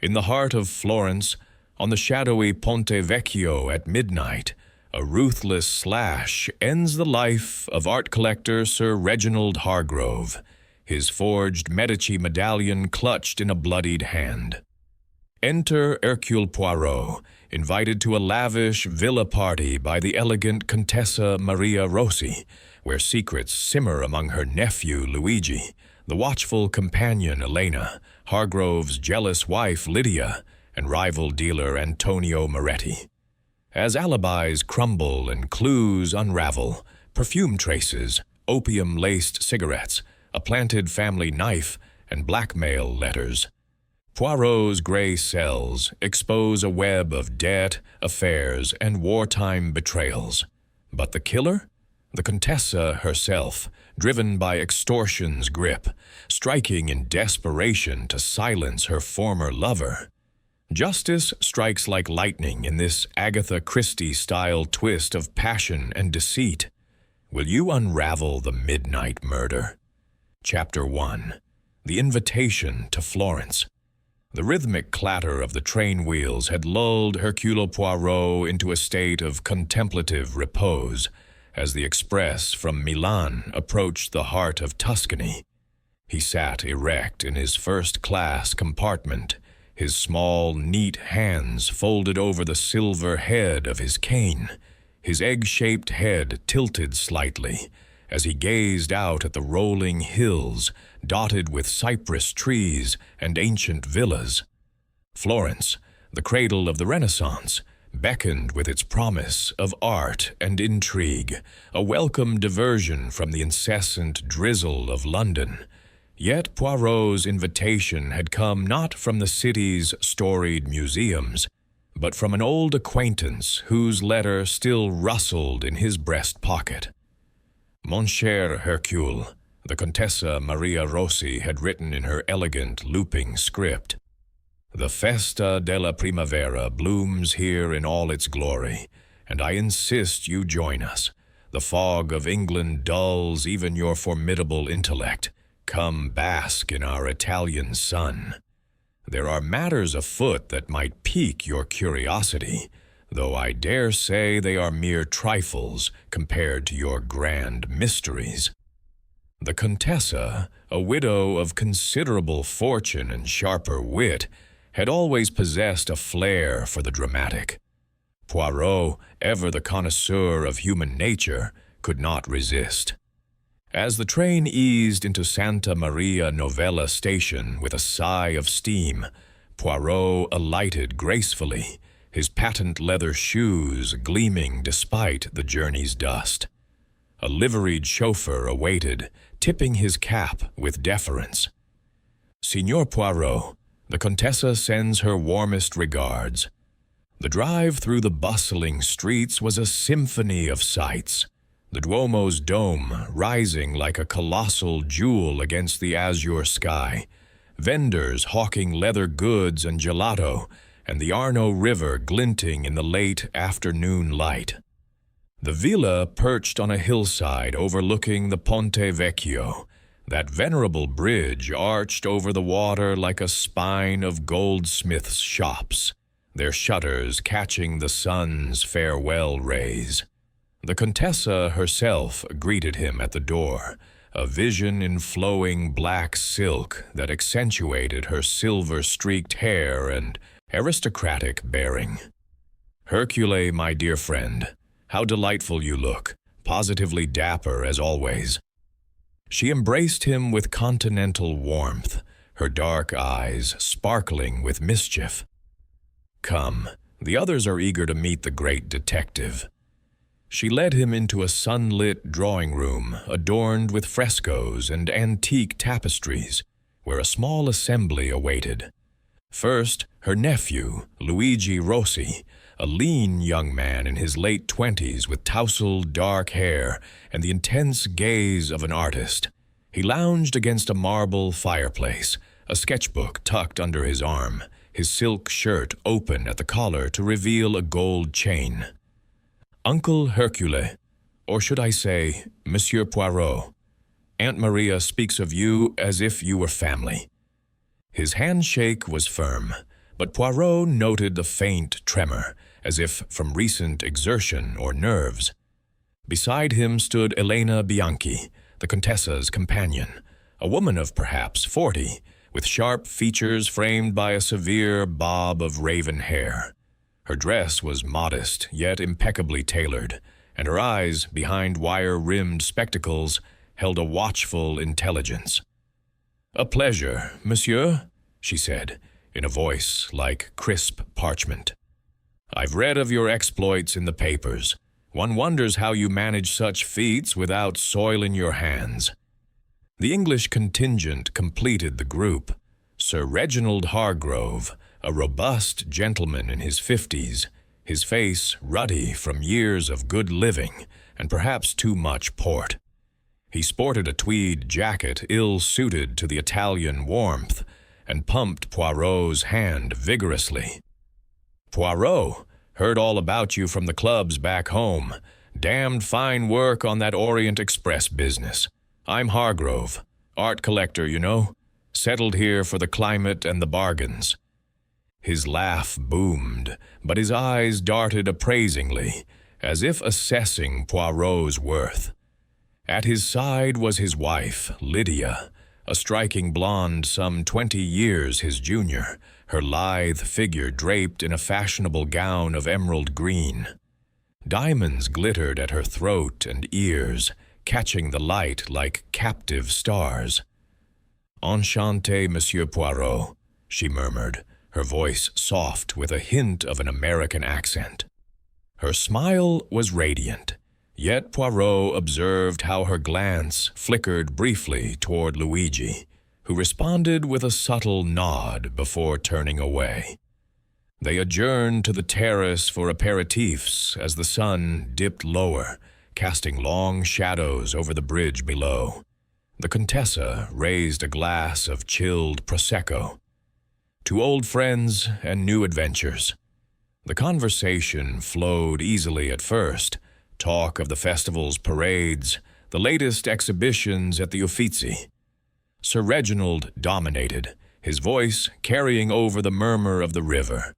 In the heart of Florence, on the shadowy Ponte Vecchio at midnight, a ruthless slash ends the life of art collector Sir Reginald Hargrove, his forged Medici medallion clutched in a bloodied hand. Enter Hercule Poirot, invited to a lavish villa party by the elegant Contessa Maria Rossi, where secrets simmer among her nephew Luigi, the watchful companion Elena, Hargrove's jealous wife Lydia, and rival dealer Antonio Moretti. As alibis crumble and clues unravel, perfume traces, opium-laced cigarettes, a planted family knife, and blackmail letters, Poirot's gray cells expose a web of debt, affairs, and wartime betrayals. But the killer? The Contessa herself, driven by extortion's grip, striking in desperation to silence her former lover. Justice strikes like lightning in this Agatha Christie-style twist of passion and deceit. Will you unravel the midnight murder? Chapter 1. The Invitation to Florence. The rhythmic clatter of the train wheels had lulled Hercule Poirot into a state of contemplative repose as the express from Milan approached the heart of Tuscany. He sat erect in his first-class compartment, his small, neat hands folded over the silver head of his cane, his egg-shaped head tilted slightly as he gazed out at the rolling hills dotted with cypress trees and ancient villas. Florence, the cradle of the Renaissance, beckoned with its promise of art and intrigue, a welcome diversion from the incessant drizzle of London. Yet Poirot's invitation had come not from the city's storied museums, but from an old acquaintance whose letter still rustled in his breast pocket. Mon cher Hercule, the Contessa Maria Rossi had written in her elegant, looping script. The Festa della Primavera blooms here in all its glory, and I insist you join us. The fog of England dulls even your formidable intellect. Come bask in our Italian sun. There are matters afoot that might pique your curiosity, though I dare say they are mere trifles compared to your grand mysteries. The Contessa, a widow of considerable fortune and sharper wit, had always possessed a flair for the dramatic. Poirot, ever the connoisseur of human nature, could not resist. As the train eased into Santa Maria Novella station with a sigh of steam, Poirot alighted gracefully, his patent leather shoes gleaming despite the journey's dust. A liveried chauffeur awaited, tipping his cap with deference. Signor Poirot, the Contessa sends her warmest regards. The drive through the bustling streets was a symphony of sights. The Duomo's dome rising like a colossal jewel against the azure sky, vendors hawking leather goods and gelato, and the Arno River glinting in the late afternoon light. The villa perched on a hillside overlooking the Ponte Vecchio, that venerable bridge arched over the water like a spine of goldsmiths' shops, their shutters catching the sun's farewell rays. The Contessa herself greeted him at the door, a vision in flowing black silk that accentuated her silver-streaked hair and aristocratic bearing. "Hercule, my dear friend, how delightful you look, positively dapper as always." She embraced him with continental warmth, her dark eyes sparkling with mischief. "Come, the others are eager to meet the great detective." She led him into a sunlit drawing room adorned with frescoes and antique tapestries, where a small assembly awaited. First, her nephew, Luigi Rossi, a lean young man in his late 20s with tousled dark hair and the intense gaze of an artist. He lounged against a marble fireplace, a sketchbook tucked under his arm, his silk shirt open at the collar to reveal a gold chain. "Uncle Hercule, or should I say, Monsieur Poirot, Aunt Maria speaks of you as if you were family." His handshake was firm, but Poirot noted a faint tremor, as if from recent exertion or nerves. Beside him stood Elena Bianchi, the Contessa's companion, a woman of perhaps 40, with sharp features framed by a severe bob of raven hair. Her dress was modest, yet impeccably tailored, and her eyes, behind wire-rimmed spectacles, held a watchful intelligence. "A pleasure, monsieur," she said, in a voice like crisp parchment. "I've read of your exploits in the papers. One wonders how you manage such feats without soiling your hands." The English contingent completed the group. Sir Reginald Hargrove, a robust gentleman in his 50s, his face ruddy from years of good living and perhaps too much port. He sported a tweed jacket ill-suited to the Italian warmth and pumped Poirot's hand vigorously. "Poirot, heard all about you from the clubs back home. Damned fine work on that Orient Express business. I'm Hargrove, art collector, you know. Settled here for the climate and the bargains." His laugh boomed, but his eyes darted appraisingly, as if assessing Poirot's worth. At his side was his wife, Lydia, a striking blonde some 20 years his junior, her lithe figure draped in a fashionable gown of emerald green. Diamonds glittered at her throat and ears, catching the light like captive stars. "Enchanté, Monsieur Poirot," she murmured, her voice soft with a hint of an American accent. Her smile was radiant, yet Poirot observed how her glance flickered briefly toward Luigi, who responded with a subtle nod before turning away. They adjourned to the terrace for aperitifs as the sun dipped lower, casting long shadows over the bridge below. The Contessa raised a glass of chilled Prosecco. To old friends and new adventures. The conversation flowed easily at first, talk of the festival's parades, the latest exhibitions at the Uffizi. Sir Reginald dominated, his voice carrying over the murmur of the river.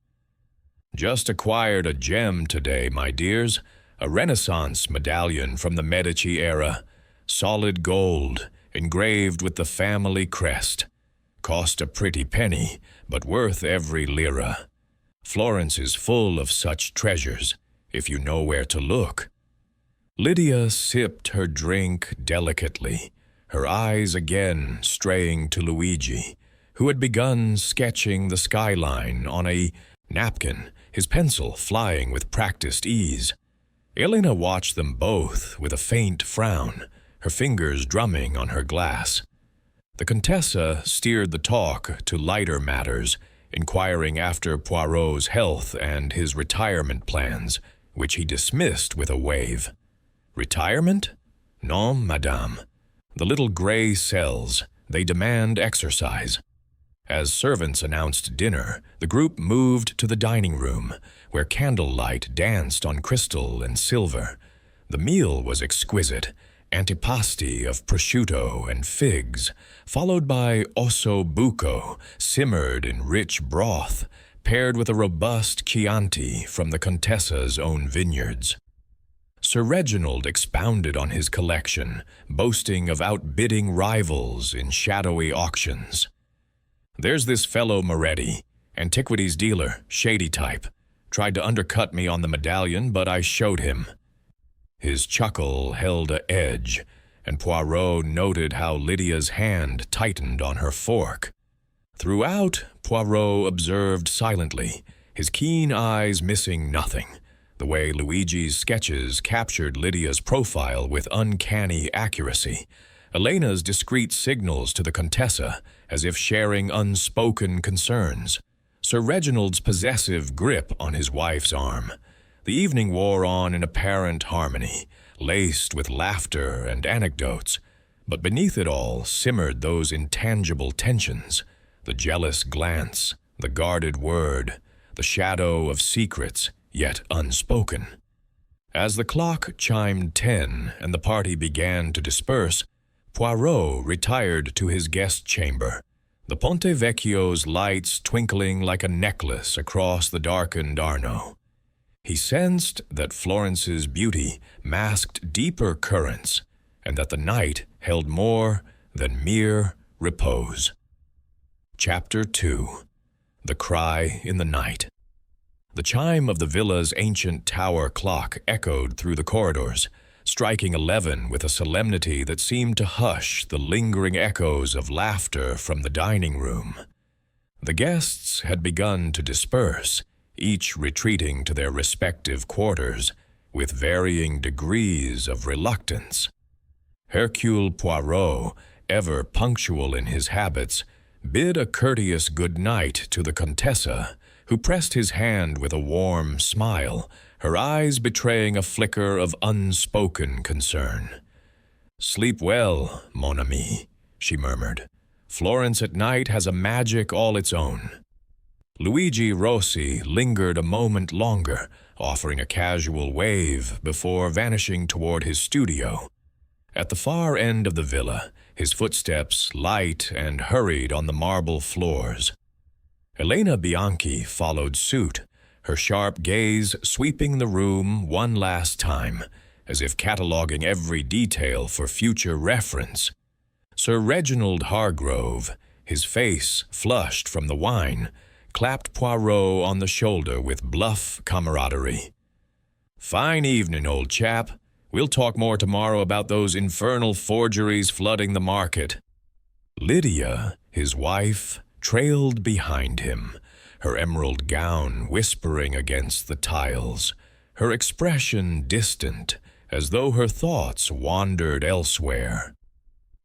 "Just acquired a gem today, my dears, a Renaissance medallion from the Medici era, solid gold, engraved with the family crest. Cost a pretty penny, but worth every lira. Florence is full of such treasures, if you know where to look." Lydia sipped her drink delicately, her eyes again straying to Luigi, who had begun sketching the skyline on a napkin, his pencil flying with practiced ease. Elena watched them both with a faint frown, her fingers drumming on her glass. The Contessa steered the talk to lighter matters, inquiring after Poirot's health and his retirement plans, which he dismissed with a wave. "Retirement? Non, madame. The little gray cells, they demand exercise." As servants announced dinner, the group moved to the dining room, where candlelight danced on crystal and silver. The meal was exquisite, antipasti of prosciutto and figs, followed by osso buco, simmered in rich broth, paired with a robust Chianti from the Contessa's own vineyards. Sir Reginald expounded on his collection, boasting of outbidding rivals in shadowy auctions. "There's this fellow Moretti, antiquities dealer, shady type. Tried to undercut me on the medallion, but I showed him." His chuckle held an edge, and Poirot noted how Lydia's hand tightened on her fork. Throughout, Poirot observed silently, his keen eyes missing nothing, the way Luigi's sketches captured Lydia's profile with uncanny accuracy, Elena's discreet signals to the Contessa, as if sharing unspoken concerns, Sir Reginald's possessive grip on his wife's arm. The evening wore on in apparent harmony, laced with laughter and anecdotes, but beneath it all simmered those intangible tensions, the jealous glance, the guarded word, the shadow of secrets yet unspoken. As the clock chimed 10 and the party began to disperse, Poirot retired to his guest chamber, the Ponte Vecchio's lights twinkling like a necklace across the darkened Arno. He sensed that Florence's beauty masked deeper currents, and that the night held more than mere repose. Chapter 2. The Cry in the Night. The chime of the villa's ancient tower clock echoed through the corridors, striking 11 with a solemnity that seemed to hush the lingering echoes of laughter from the dining room. The guests had begun to disperse, each retreating to their respective quarters, with varying degrees of reluctance. Hercule Poirot, ever punctual in his habits, bid a courteous good night to the Contessa, who pressed his hand with a warm smile, her eyes betraying a flicker of unspoken concern. "Sleep well, mon ami," she murmured. "Florence at night has a magic all its own." Luigi Rossi lingered a moment longer, offering a casual wave before vanishing toward his studio. At the far end of the villa, his footsteps light and hurried on the marble floors. Elena Bianchi followed suit, her sharp gaze sweeping the room one last time, as if cataloging every detail for future reference. Sir Reginald Hargrove, his face flushed from the wine, clapped Poirot on the shoulder with bluff camaraderie. "Fine evening, old chap. We'll talk more tomorrow about those infernal forgeries flooding the market." Lydia, his wife, trailed behind him, her emerald gown whispering against the tiles, her expression distant, as though her thoughts wandered elsewhere.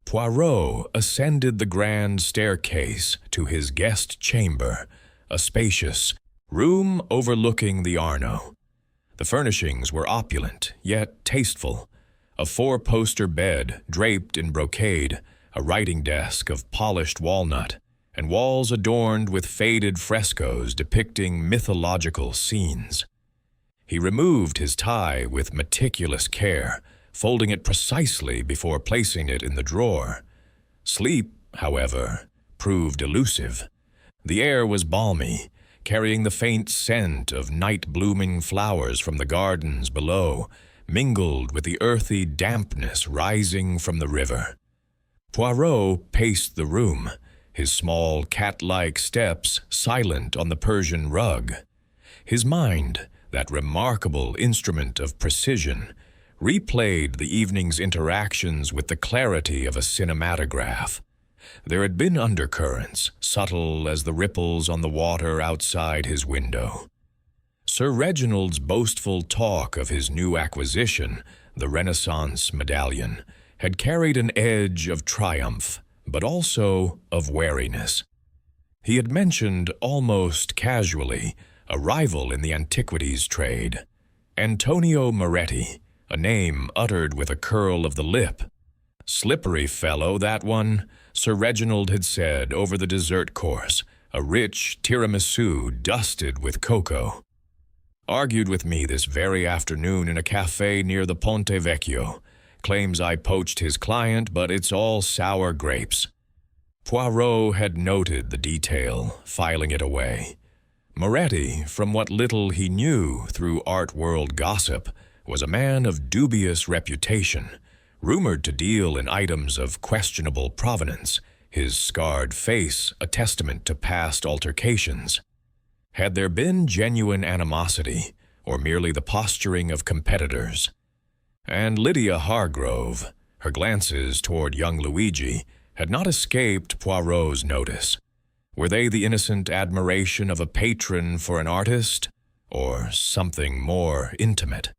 Poirot ascended the grand staircase to his guest chamber, a spacious room overlooking the Arno. The furnishings were opulent, yet tasteful. A four-poster bed draped in brocade, a writing desk of polished walnut, and walls adorned with faded frescoes depicting mythological scenes. He removed his tie with meticulous care, folding it precisely before placing it in the drawer. Sleep, however, proved elusive. The air was balmy, carrying the faint scent of night-blooming flowers from the gardens below, mingled with the earthy dampness rising from the river. Poirot paced the room, his small cat-like steps silent on the Persian rug. His mind, that remarkable instrument of precision, replayed the evening's interactions with the clarity of a cinematograph. There had been undercurrents, subtle as the ripples on the water outside his window. Sir Reginald's boastful talk of his new acquisition, the Renaissance medallion, had carried an edge of triumph, but also of wariness. He had mentioned, almost casually, a rival in the antiquities trade, Antonio Moretti, a name uttered with a curl of the lip. "Slippery fellow, that one," Sir Reginald had said over the dessert course, a rich tiramisu dusted with cocoa. "Argued with me this very afternoon in a cafe near the Ponte Vecchio. Claims I poached his client, but it's all sour grapes." Poirot had noted the detail, filing it away. Moretti, from what little he knew through art-world gossip, was a man of dubious reputation, rumored to deal in items of questionable provenance, his scarred face a testament to past altercations. Had there been genuine animosity, or merely the posturing of competitors? And Lydia Hargrove, her glances toward young Luigi, had not escaped Poirot's notice. Were they the innocent admiration of a patron for an artist, or something more intimate?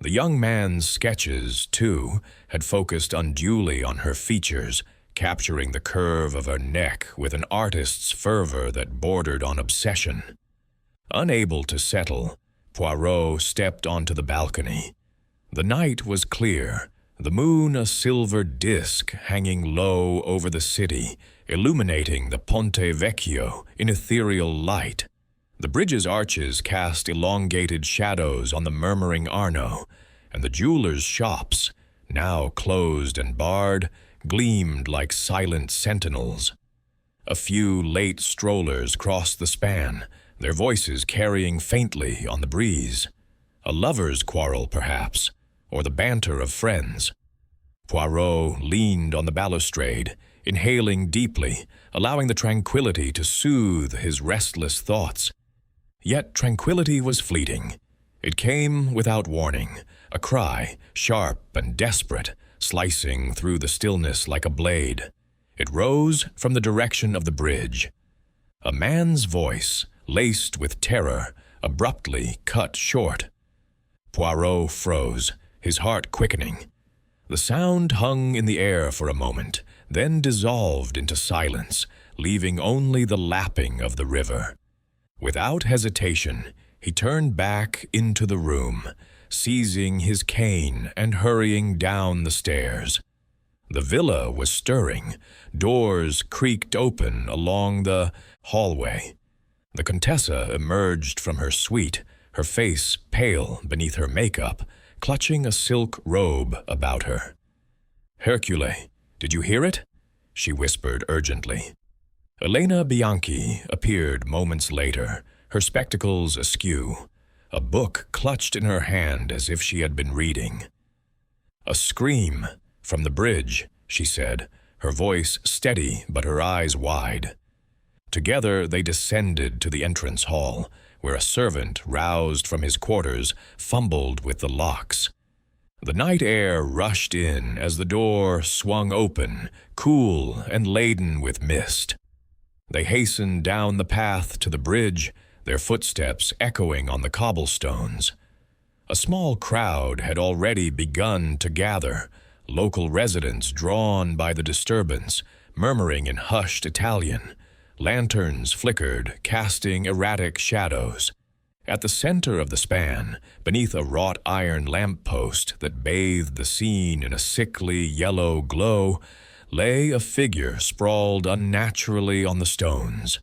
The young man's sketches, too, had focused unduly on her features, capturing the curve of her neck with an artist's fervor that bordered on obsession. Unable to settle, Poirot stepped onto the balcony. The night was clear, the moon a silver disk hanging low over the city, illuminating the Ponte Vecchio in ethereal light. The bridge's arches cast elongated shadows on the murmuring Arno, and the jewelers' shops, now closed and barred, gleamed like silent sentinels. A few late strollers crossed the span, their voices carrying faintly on the breeze. A lover's quarrel, perhaps, or the banter of friends. Poirot leaned on the balustrade, inhaling deeply, allowing the tranquility to soothe his restless thoughts. Yet tranquility was fleeting. It came without warning, a cry, sharp and desperate, slicing through the stillness like a blade. It rose from the direction of the bridge. A man's voice, laced with terror, abruptly cut short. Poirot froze, his heart quickening. The sound hung in the air for a moment, then dissolved into silence, leaving only the lapping of the river. Without hesitation, he turned back into the room, seizing his cane and hurrying down the stairs. The villa was stirring. Doors creaked open along the hallway. The Contessa emerged from her suite, her face pale beneath her makeup, clutching a silk robe about her. "Hercule, did you hear it?" she whispered urgently. Elena Bianchi appeared moments later, her spectacles askew, a book clutched in her hand as if she had been reading. "A scream from the bridge," she said, her voice steady but her eyes wide. Together they descended to the entrance hall, where a servant, roused from his quarters, fumbled with the locks. The night air rushed in as the door swung open, cool and laden with mist. They hastened down the path to the bridge, their footsteps echoing on the cobblestones. A small crowd had already begun to gather, local residents drawn by the disturbance, murmuring in hushed Italian. Lanterns flickered, casting erratic shadows. At the center of the span, beneath a wrought iron lamp-post that bathed the scene in a sickly yellow glow, lay a figure sprawled unnaturally on the stones.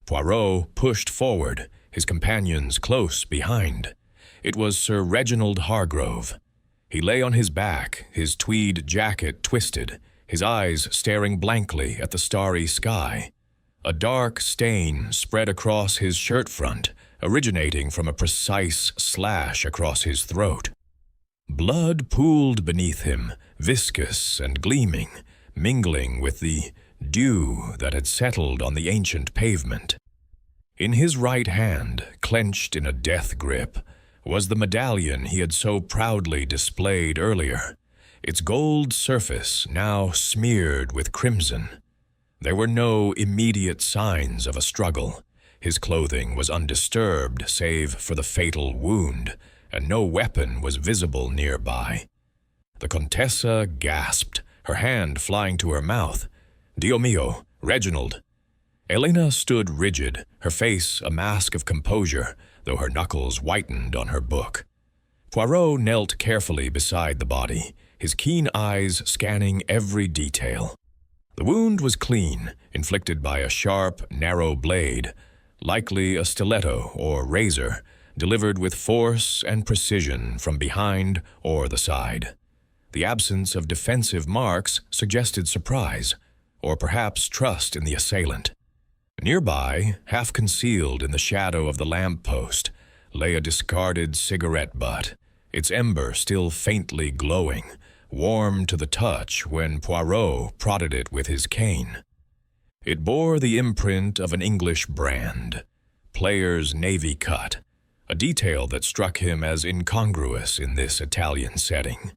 Poirot pushed forward, his companions close behind. It was Sir Reginald Hargrove. He lay on his back, his tweed jacket twisted, his eyes staring blankly at the starry sky. A dark stain spread across his shirt front, originating from a precise slash across his throat. Blood pooled beneath him, viscous and gleaming, mingling with the dew that had settled on the ancient pavement. In his right hand, clenched in a death grip, was the medallion he had so proudly displayed earlier, its gold surface now smeared with crimson. There were no immediate signs of a struggle. His clothing was undisturbed save for the fatal wound, and no weapon was visible nearby. The Contessa gasped, her hand flying to her mouth. "Dio mio, Reginald!" Elena stood rigid, her face a mask of composure, though her knuckles whitened on her book. Poirot knelt carefully beside the body, his keen eyes scanning every detail. The wound was clean, inflicted by a sharp, narrow blade, likely a stiletto or razor, delivered with force and precision from behind or the side. The absence of defensive marks suggested surprise, or perhaps trust in the assailant. Nearby, half concealed in the shadow of the lamp-post, lay a discarded cigarette butt, its ember still faintly glowing, warm to the touch when Poirot prodded it with his cane. It bore the imprint of an English brand, Player's Navy cut, a detail that struck him as incongruous in this Italian setting.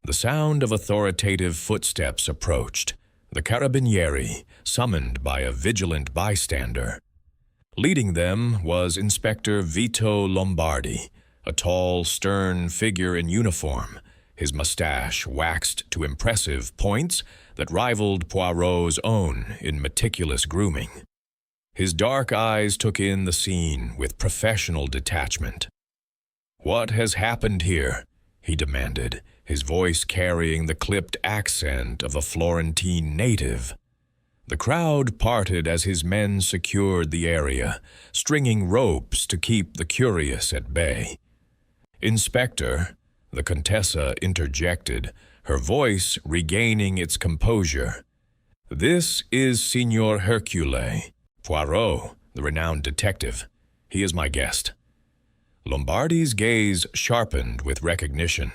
The sound of authoritative footsteps approached, the carabinieri, summoned by a vigilant bystander. Leading them was Inspector Vito Lombardi, a tall, stern figure in uniform, his mustache waxed to impressive points that rivaled Poirot's own in meticulous grooming. His dark eyes took in the scene with professional detachment. "What has happened here?" he demanded, his voice carrying the clipped accent of a Florentine native. The crowd parted as his men secured the area, stringing ropes to keep the curious at bay. "Inspector," the Contessa interjected, her voice regaining its composure, This is Signor Hercule Poirot, the renowned detective. He is my guest. Lombardi's gaze sharpened with recognition.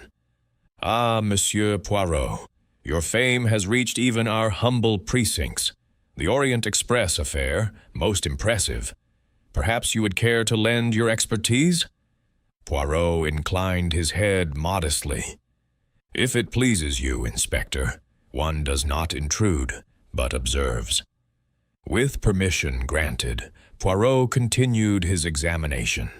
Ah, Monsieur Poirot, your fame has reached even our humble precincts. The Orient Express affair, most impressive. Perhaps you would care to lend your expertise? Poirot inclined his head modestly. If it pleases you, Inspector, one does not intrude, but observes. With permission granted, Poirot continued his examination.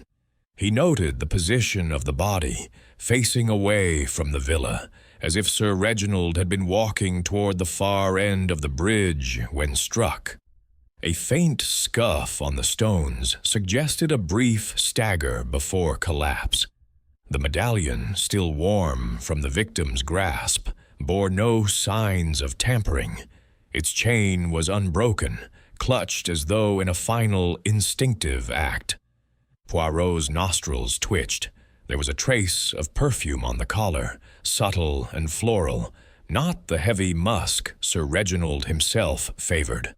He noted the position of the body, facing away from the villa, as if Sir Reginald had been walking toward the far end of the bridge when struck. A faint scuff on the stones suggested a brief stagger before collapse. The medallion, still warm from the victim's grasp, bore no signs of tampering. Its chain was unbroken, clutched as though in a final instinctive act. Poirot's nostrils twitched. There was a trace of perfume on the collar, subtle and floral, not the heavy musk Sir Reginald himself favored.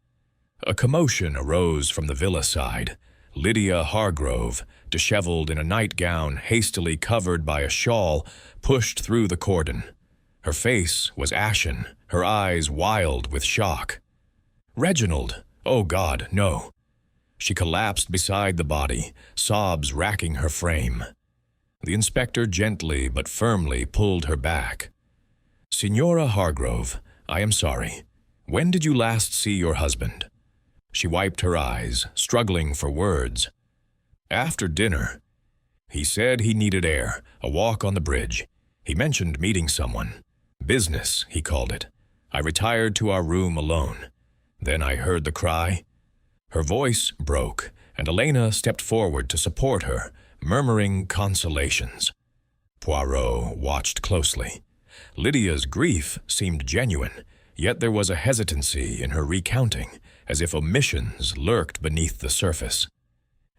A commotion arose from the villa side. Lydia Hargrove, disheveled in a nightgown hastily covered by a shawl, pushed through the cordon. Her face was ashen, her eyes wild with shock. "Reginald! Oh, God, no!" She collapsed beside the body, sobs racking her frame. The inspector gently but firmly pulled her back. "Signora Hargrove, I am sorry. When did you last see your husband?" She wiped her eyes, struggling for words. "After dinner. He said he needed air, a walk on the bridge. He mentioned meeting someone. Business, he called it. I retired to our room alone. Then I heard the cry." Her voice broke, and Elena stepped forward to support her, murmuring consolations. Poirot watched closely. Lydia's grief seemed genuine, yet there was a hesitancy in her recounting, as if omissions lurked beneath the surface.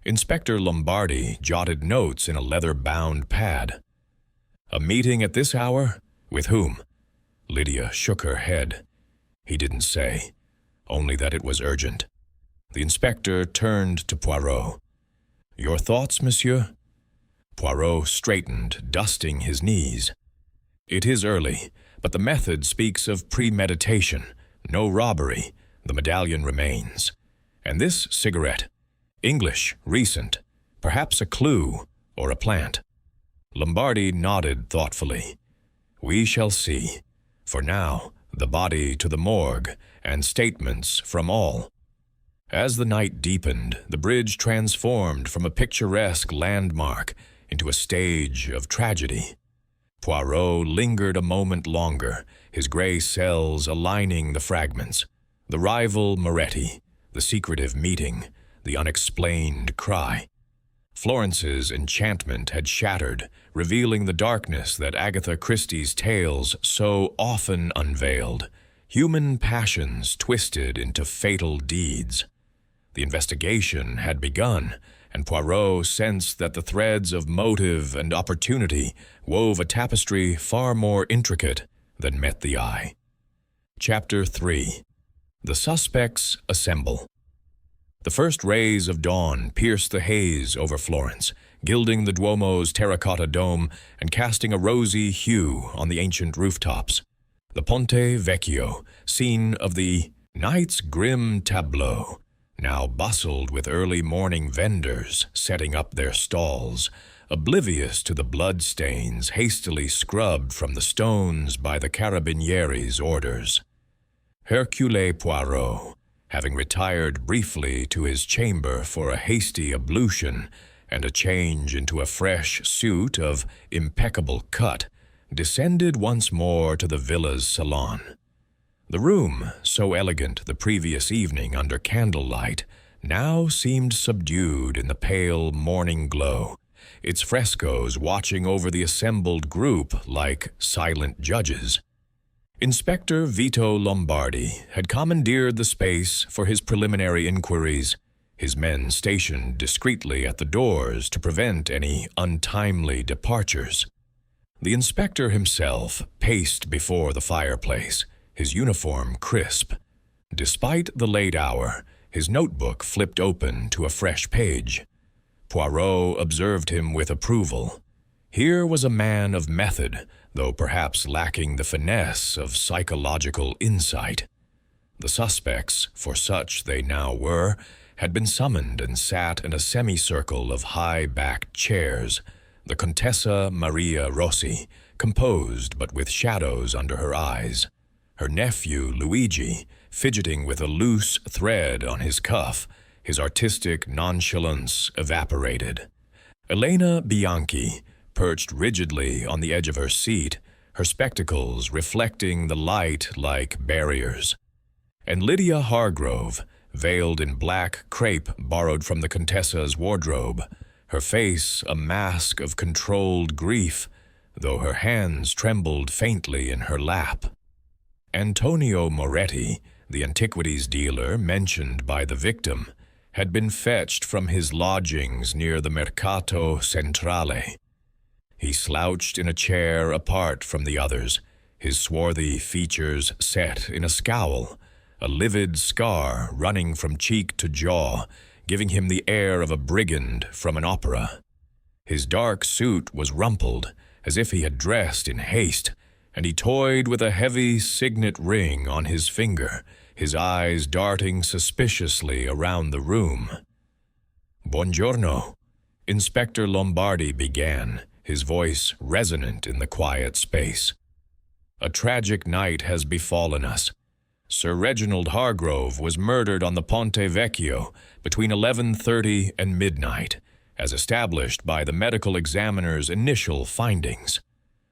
Inspector Lombardi jotted notes in a leather-bound pad. "A meeting at this hour? With whom?" Lydia shook her head. He didn't say, only that it was urgent. The inspector turned to Poirot. "Your thoughts, monsieur?" Poirot straightened, dusting his knees. "It is early, but the method speaks of premeditation. No robbery. The medallion remains. And this cigarette. English, recent. Perhaps a clue, or a plant." Lombardi nodded thoughtfully. "We shall see. For now, the body to the morgue, and statements from all." As the night deepened, the bridge transformed from a picturesque landmark into a stage of tragedy. Poirot lingered a moment longer, his gray cells aligning the fragments. The rival Moretti, the secretive meeting, the unexplained cry. Florence's enchantment had shattered, revealing the darkness that Agatha Christie's tales so often unveiled. Human passions twisted into fatal deeds. The investigation had begun, and Poirot sensed that the threads of motive and opportunity wove a tapestry far more intricate than met the eye. Chapter 3. The suspects assemble. The first rays of dawn pierced the haze over Florence, gilding the Duomo's terracotta dome and casting a rosy hue on the ancient rooftops. The Ponte Vecchio, scene of the night's grim tableau, now bustled with early morning vendors setting up their stalls, oblivious to the bloodstains hastily scrubbed from the stones by the Carabinieri's orders. Hercule Poirot, having retired briefly to his chamber for a hasty ablution and a change into a fresh suit of impeccable cut, descended once more to the villa's salon. The room, so elegant the previous evening under candlelight, now seemed subdued in the pale morning glow, its frescoes watching over the assembled group like silent judges. Inspector Vito Lombardi had commandeered the space for his preliminary inquiries, his men stationed discreetly at the doors to prevent any untimely departures. The inspector himself paced before the fireplace, his uniform crisp. Despite the late hour, his notebook flipped open to a fresh page. Poirot observed him with approval. Here was a man of method, though perhaps lacking the finesse of psychological insight. The suspects, for such they now were, had been summoned and sat in a semicircle of high-backed chairs. The Contessa Maria Rossi, composed but with shadows under her eyes. Her nephew, Luigi, fidgeting with a loose thread on his cuff, his artistic nonchalance evaporated. Elena Bianchi, perched rigidly on the edge of her seat, her spectacles reflecting the light like barriers. And Lydia Hargrove, veiled in black crepe borrowed from the Contessa's wardrobe, her face a mask of controlled grief, though her hands trembled faintly in her lap. Antonio Moretti, the antiquities dealer mentioned by the victim, had been fetched from his lodgings near the Mercato Centrale. He slouched in a chair apart from the others, his swarthy features set in a scowl, a livid scar running from cheek to jaw, giving him the air of a brigand from an opera. His dark suit was rumpled, as if he had dressed in haste, and he toyed with a heavy signet ring on his finger, his eyes darting suspiciously around the room. "Buongiorno," Inspector Lombardi began, his voice resonant in the quiet space. "A tragic night has befallen us. Sir Reginald Hargrove was murdered on the Ponte Vecchio between 11:30 and midnight, as established by the medical examiner's initial findings.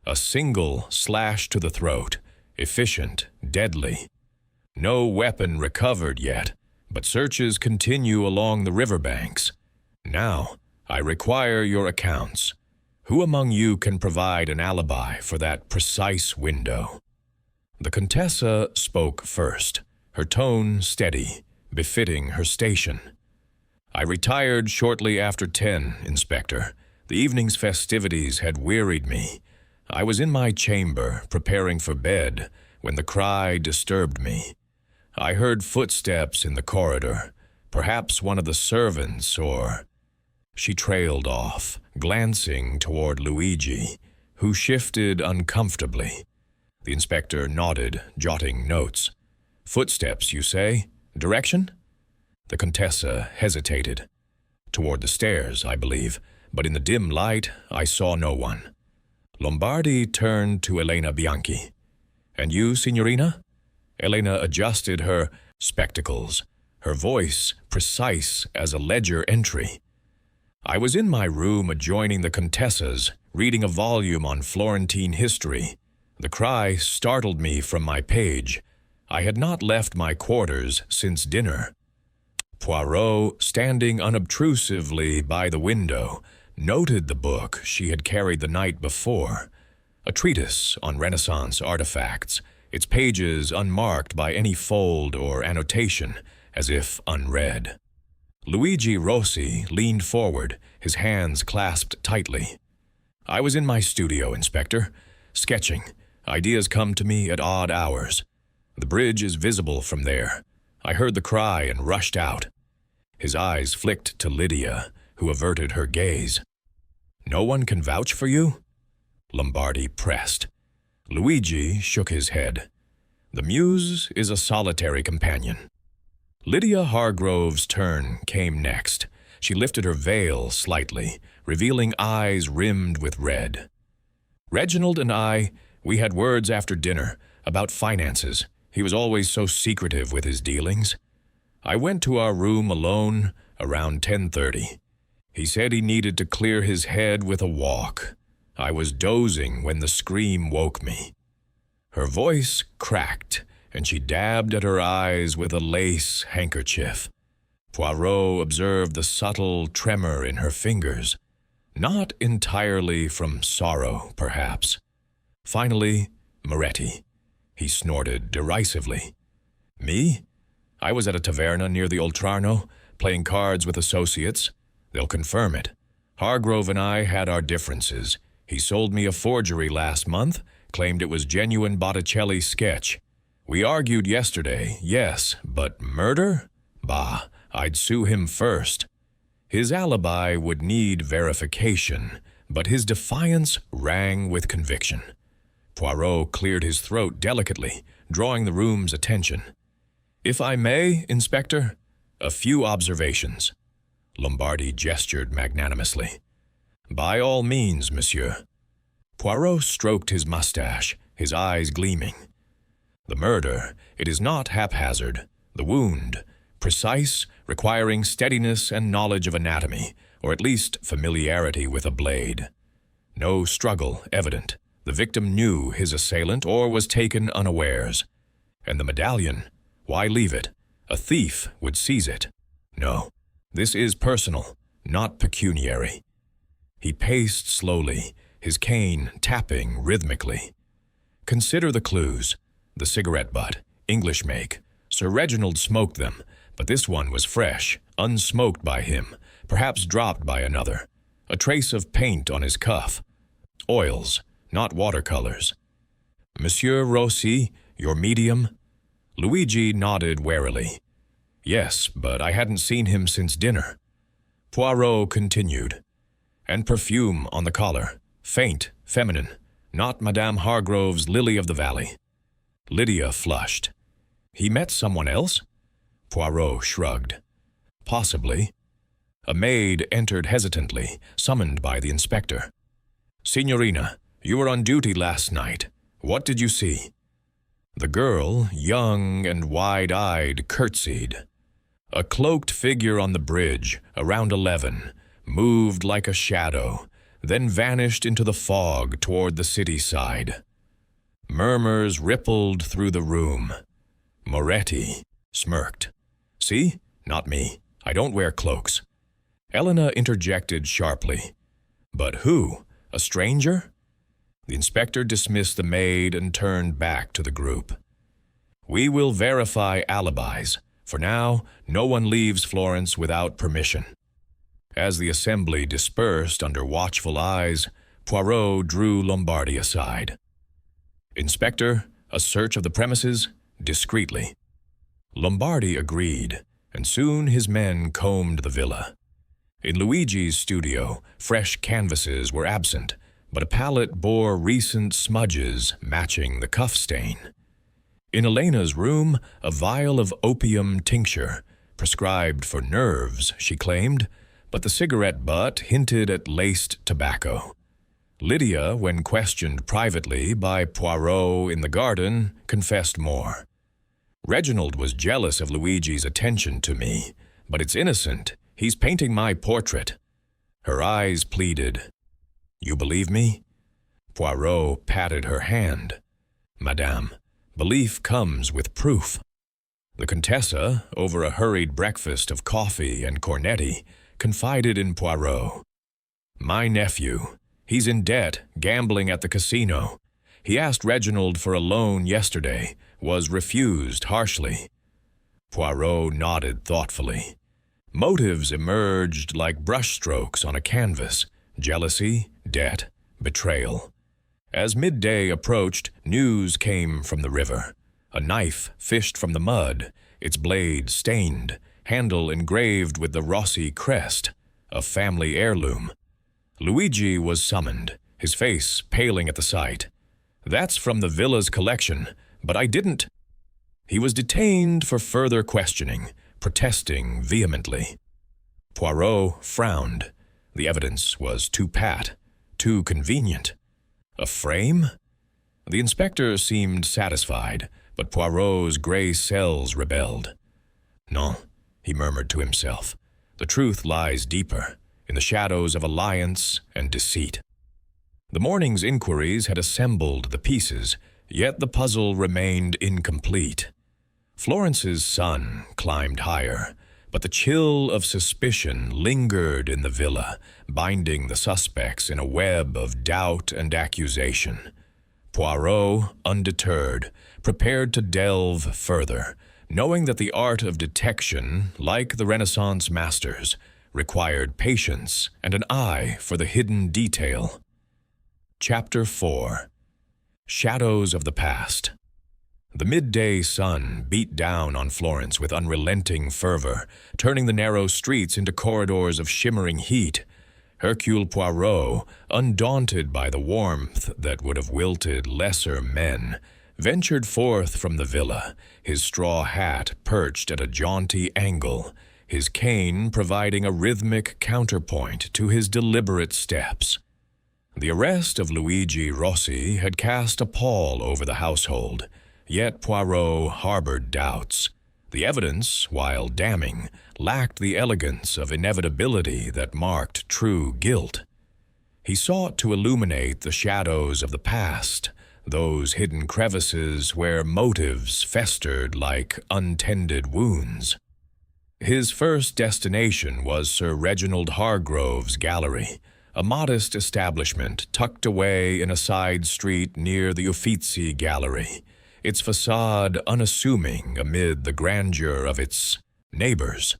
A single slash to the throat, efficient, deadly. No weapon recovered yet, but searches continue along the riverbanks. Now, I require your accounts. Who among you can provide an alibi for that precise window?" The Contessa spoke first, her tone steady, befitting her station. "I retired shortly after 10, Inspector. The evening's festivities had wearied me. I was in my chamber, preparing for bed, when the cry disturbed me. I heard footsteps in the corridor, perhaps one of the servants or—" She trailed off, glancing toward Luigi, who shifted uncomfortably. The inspector nodded, jotting notes. "Footsteps, you say? Direction?" The Contessa hesitated. "Toward the stairs, I believe, but in the dim light I saw no one." Lombardi turned to Elena Bianchi. "And you, signorina?" Elena adjusted her spectacles, her voice precise as a ledger entry. "I was in my room adjoining the Contessa's, reading a volume on Florentine history. The cry startled me from my page. I had not left my quarters since dinner." Poirot, standing unobtrusively by the window, noted the book she had carried the night before, a treatise on Renaissance artifacts, its pages unmarked by any fold or annotation, as if unread. Luigi Rossi leaned forward, his hands clasped tightly. "I was in my studio, Inspector, sketching. Ideas come to me at odd hours. The bridge is visible from there. I heard the cry and rushed out." His eyes flicked to Lydia, who averted her gaze. "No one can vouch for you?" Lombardi pressed. Luigi shook his head. "The muse is a solitary companion." Lydia Hargrove's turn came next. She lifted her veil slightly, revealing eyes rimmed with red. "Reginald and we had words after dinner about finances. He was always so secretive with his dealings. I went to our room alone around 10:30. He said he needed to clear his head with a walk. I was dozing when the scream woke me." Her voice cracked, and she dabbed at her eyes with a lace handkerchief. Poirot observed the subtle tremor in her fingers, not entirely from sorrow, perhaps. Finally, Moretti. He snorted derisively. "Me? I was at a taverna near the Oltrarno, playing cards with associates. They'll confirm it. Hargrove and I had our differences. He sold me a forgery last month, claimed it was genuine Botticelli sketch. We argued yesterday, yes, but murder? Bah, I'd sue him first. His alibi would need verification, but his defiance rang with conviction. Poirot cleared his throat delicately, drawing the room's attention. If I may, Inspector, a few observations. Lombardi gestured magnanimously. By all means, monsieur. Poirot stroked his mustache, his eyes gleaming. The murder, it is not haphazard. The wound, precise, requiring steadiness and knowledge of anatomy, or at least familiarity with a blade. No struggle evident. The victim knew his assailant or was taken unawares. And the medallion, why leave it? A thief would seize it. No, this is personal, not pecuniary. He paced slowly, his cane tapping rhythmically. Consider the clues. The cigarette butt, English make. Sir Reginald smoked them, but this one was fresh, unsmoked by him, perhaps dropped by another. A trace of paint on his cuff. Oils, not watercolors. Monsieur Rossi, your medium? Luigi nodded warily. Yes, but I hadn't seen him since dinner. Poirot continued. And perfume on the collar. Faint, feminine, not Madame Hargrove's lily of the valley. Lydia flushed. He met someone else? Poirot shrugged. Possibly. A maid entered hesitantly, summoned by the inspector. Signorina, you were on duty last night. What did you see? The girl, young and wide-eyed, curtsied. A cloaked figure on the bridge, around 11, moved like a shadow, then vanished into the fog toward the city side. Murmurs rippled through the room. Moretti smirked. See? Not me. I don't wear cloaks. Elena interjected sharply. But who? A stranger? The inspector dismissed the maid and turned back to the group. We will verify alibis. For now, no one leaves Florence without permission. As the assembly dispersed under watchful eyes, Poirot drew Lombardi aside. Inspector, a search of the premises, discreetly. Lombardi agreed, and soon his men combed the villa. In Luigi's studio, fresh canvases were absent, but a palette bore recent smudges matching the cuff stain. In Elena's room, a vial of opium tincture, prescribed for nerves, she claimed, but the cigarette butt hinted at laced tobacco. Lydia, when questioned privately by Poirot in the garden, confessed more. Reginald was jealous of Luigi's attention to me, but it's innocent. He's painting my portrait. Her eyes pleaded. You believe me? Poirot patted her hand. Madame, belief comes with proof. The Contessa, over a hurried breakfast of coffee and cornetti, confided in Poirot. My nephew. He's in debt, gambling at the casino. He asked Reginald for a loan yesterday, was refused harshly. Poirot nodded thoughtfully. Motives emerged like brushstrokes on a canvas: jealousy, debt, betrayal. As midday approached, news came from the river. A knife fished from the mud, its blade stained, handle engraved with the Rossi crest, a family heirloom. Luigi was summoned, his face paling at the sight. That's from the villa's collection, but I didn't. He was detained for further questioning, protesting vehemently. Poirot frowned. The evidence was too pat, too convenient. A frame? The inspector seemed satisfied, but Poirot's gray cells rebelled. No, he murmured to himself. The truth lies deeper, in the shadows of alliance and deceit. The morning's inquiries had assembled the pieces, yet the puzzle remained incomplete. Florence's sun climbed higher, but the chill of suspicion lingered in the villa, binding the suspects in a web of doubt and accusation. Poirot, undeterred, prepared to delve further, knowing that the art of detection, like the Renaissance masters, required patience and an eye for the hidden detail. Chapter 4. Shadows of the Past. The midday sun beat down on Florence with unrelenting fervor, turning the narrow streets into corridors of shimmering heat. Hercule Poirot, undaunted by the warmth that would have wilted lesser men, ventured forth from the villa, his straw hat perched at a jaunty angle, his cane providing a rhythmic counterpoint to his deliberate steps. The arrest of Luigi Rossi had cast a pall over the household, yet Poirot harbored doubts. The evidence, while damning, lacked the elegance of inevitability that marked true guilt. He sought to illuminate the shadows of the past, those hidden crevices where motives festered like untended wounds. His first destination was Sir Reginald Hargrove's gallery, a modest establishment tucked away in a side street near the Uffizi Gallery, its facade unassuming amid the grandeur of its neighbors.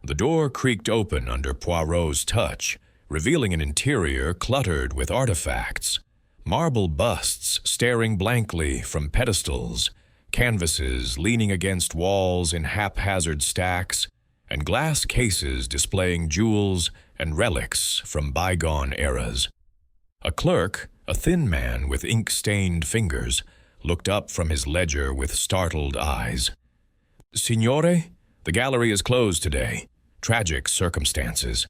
The door creaked open under Poirot's touch, revealing an interior cluttered with artifacts, marble busts staring blankly from pedestals, canvases leaning against walls in haphazard stacks, and glass cases displaying jewels and relics from bygone eras. A clerk, a thin man with ink-stained fingers, looked up from his ledger with startled eyes. "Signore, the gallery is closed today. Tragic circumstances."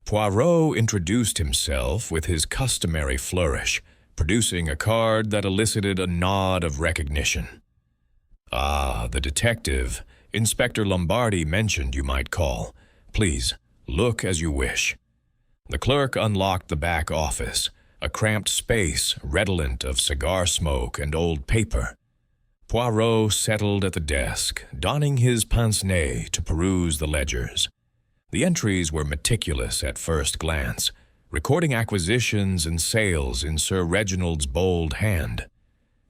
Poirot introduced himself with his customary flourish, producing a card that elicited a nod of recognition. "Ah, the detective. Inspector Lombardi mentioned you might call. Please, look as you wish." The clerk unlocked the back office, a cramped space redolent of cigar smoke and old paper. Poirot settled at the desk, donning his pince-nez to peruse the ledgers. The entries were meticulous at first glance, recording acquisitions and sales in Sir Reginald's bold hand.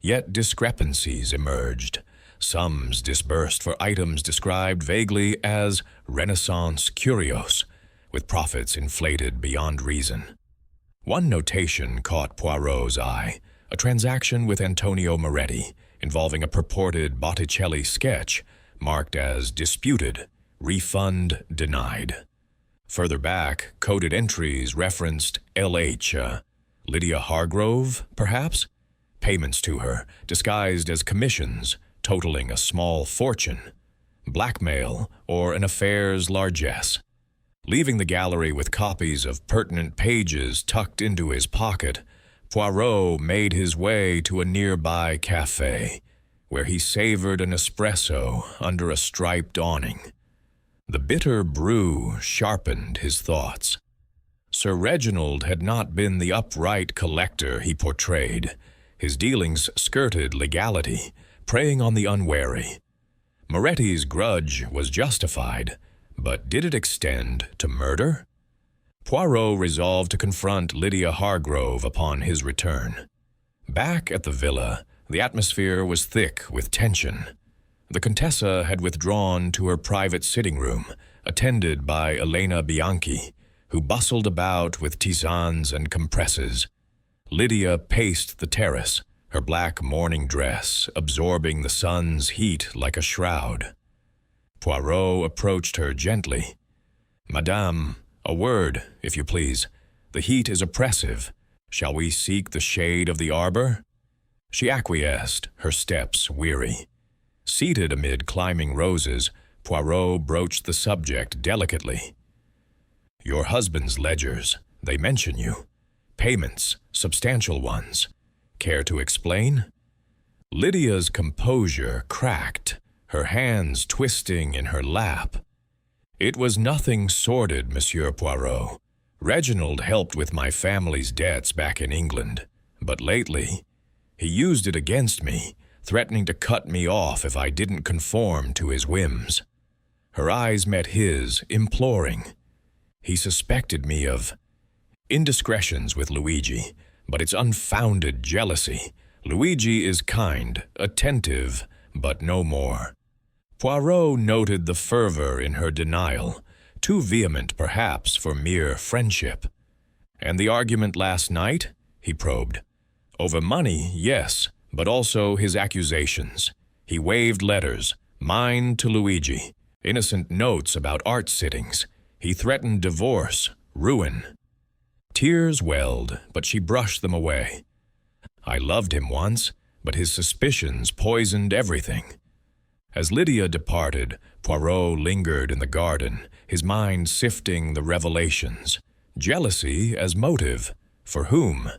Yet discrepancies emerged, sums disbursed for items described vaguely as Renaissance curios, with profits inflated beyond reason. One notation caught Poirot's eye, a transaction with Antonio Moretti involving a purported Botticelli sketch marked as disputed, refund denied. Further back, coded entries referenced L.H., Lydia Hargrove, perhaps? Payments to her, disguised as commissions, totaling a small fortune. Blackmail or an affair's largesse. Leaving the gallery with copies of pertinent pages tucked into his pocket, Poirot made his way to a nearby cafe, where he savored an espresso under a striped awning. The bitter brew sharpened his thoughts. Sir Reginald had not been the upright collector he portrayed. His dealings skirted legality, preying on the unwary. Moretti's grudge was justified, but did it extend to murder? Poirot resolved to confront Lydia Hargrove upon his return. Back at the villa, the atmosphere was thick with tension. The Contessa had withdrawn to her private sitting room, attended by Elena Bianchi, who bustled about with tisanes and compresses. Lydia paced the terrace, her black mourning dress absorbing the sun's heat like a shroud. Poirot approached her gently. "Madame, a word, if you please. The heat is oppressive. Shall we seek the shade of the arbor?" She acquiesced, her steps weary. Seated amid climbing roses, Poirot broached the subject delicately. "Your husband's ledgers, they mention you. Payments, substantial ones. Care to explain?" Lydia's composure cracked, her hands twisting in her lap. "It was nothing sordid, Monsieur Poirot. Reginald helped with my family's debts back in England, but lately he used it against me, threatening to cut me off if I didn't conform to his whims." Her eyes met his, imploring. "He suspected me of indiscretions with Luigi, but it's unfounded jealousy. Luigi is kind, attentive, but no more." Poirot noted the fervor in her denial, too vehement perhaps for mere friendship. "And the argument last night?" he probed. "Over money, yes, but also his accusations. He waved letters, mine to Luigi, innocent notes about art sittings. He threatened divorce, ruin. Tears welled, but she brushed them away. I loved him once, but his suspicions poisoned everything. As Lydia departed, Poirot lingered in the garden, his mind sifting the revelations. Jealousy as motive. For whom?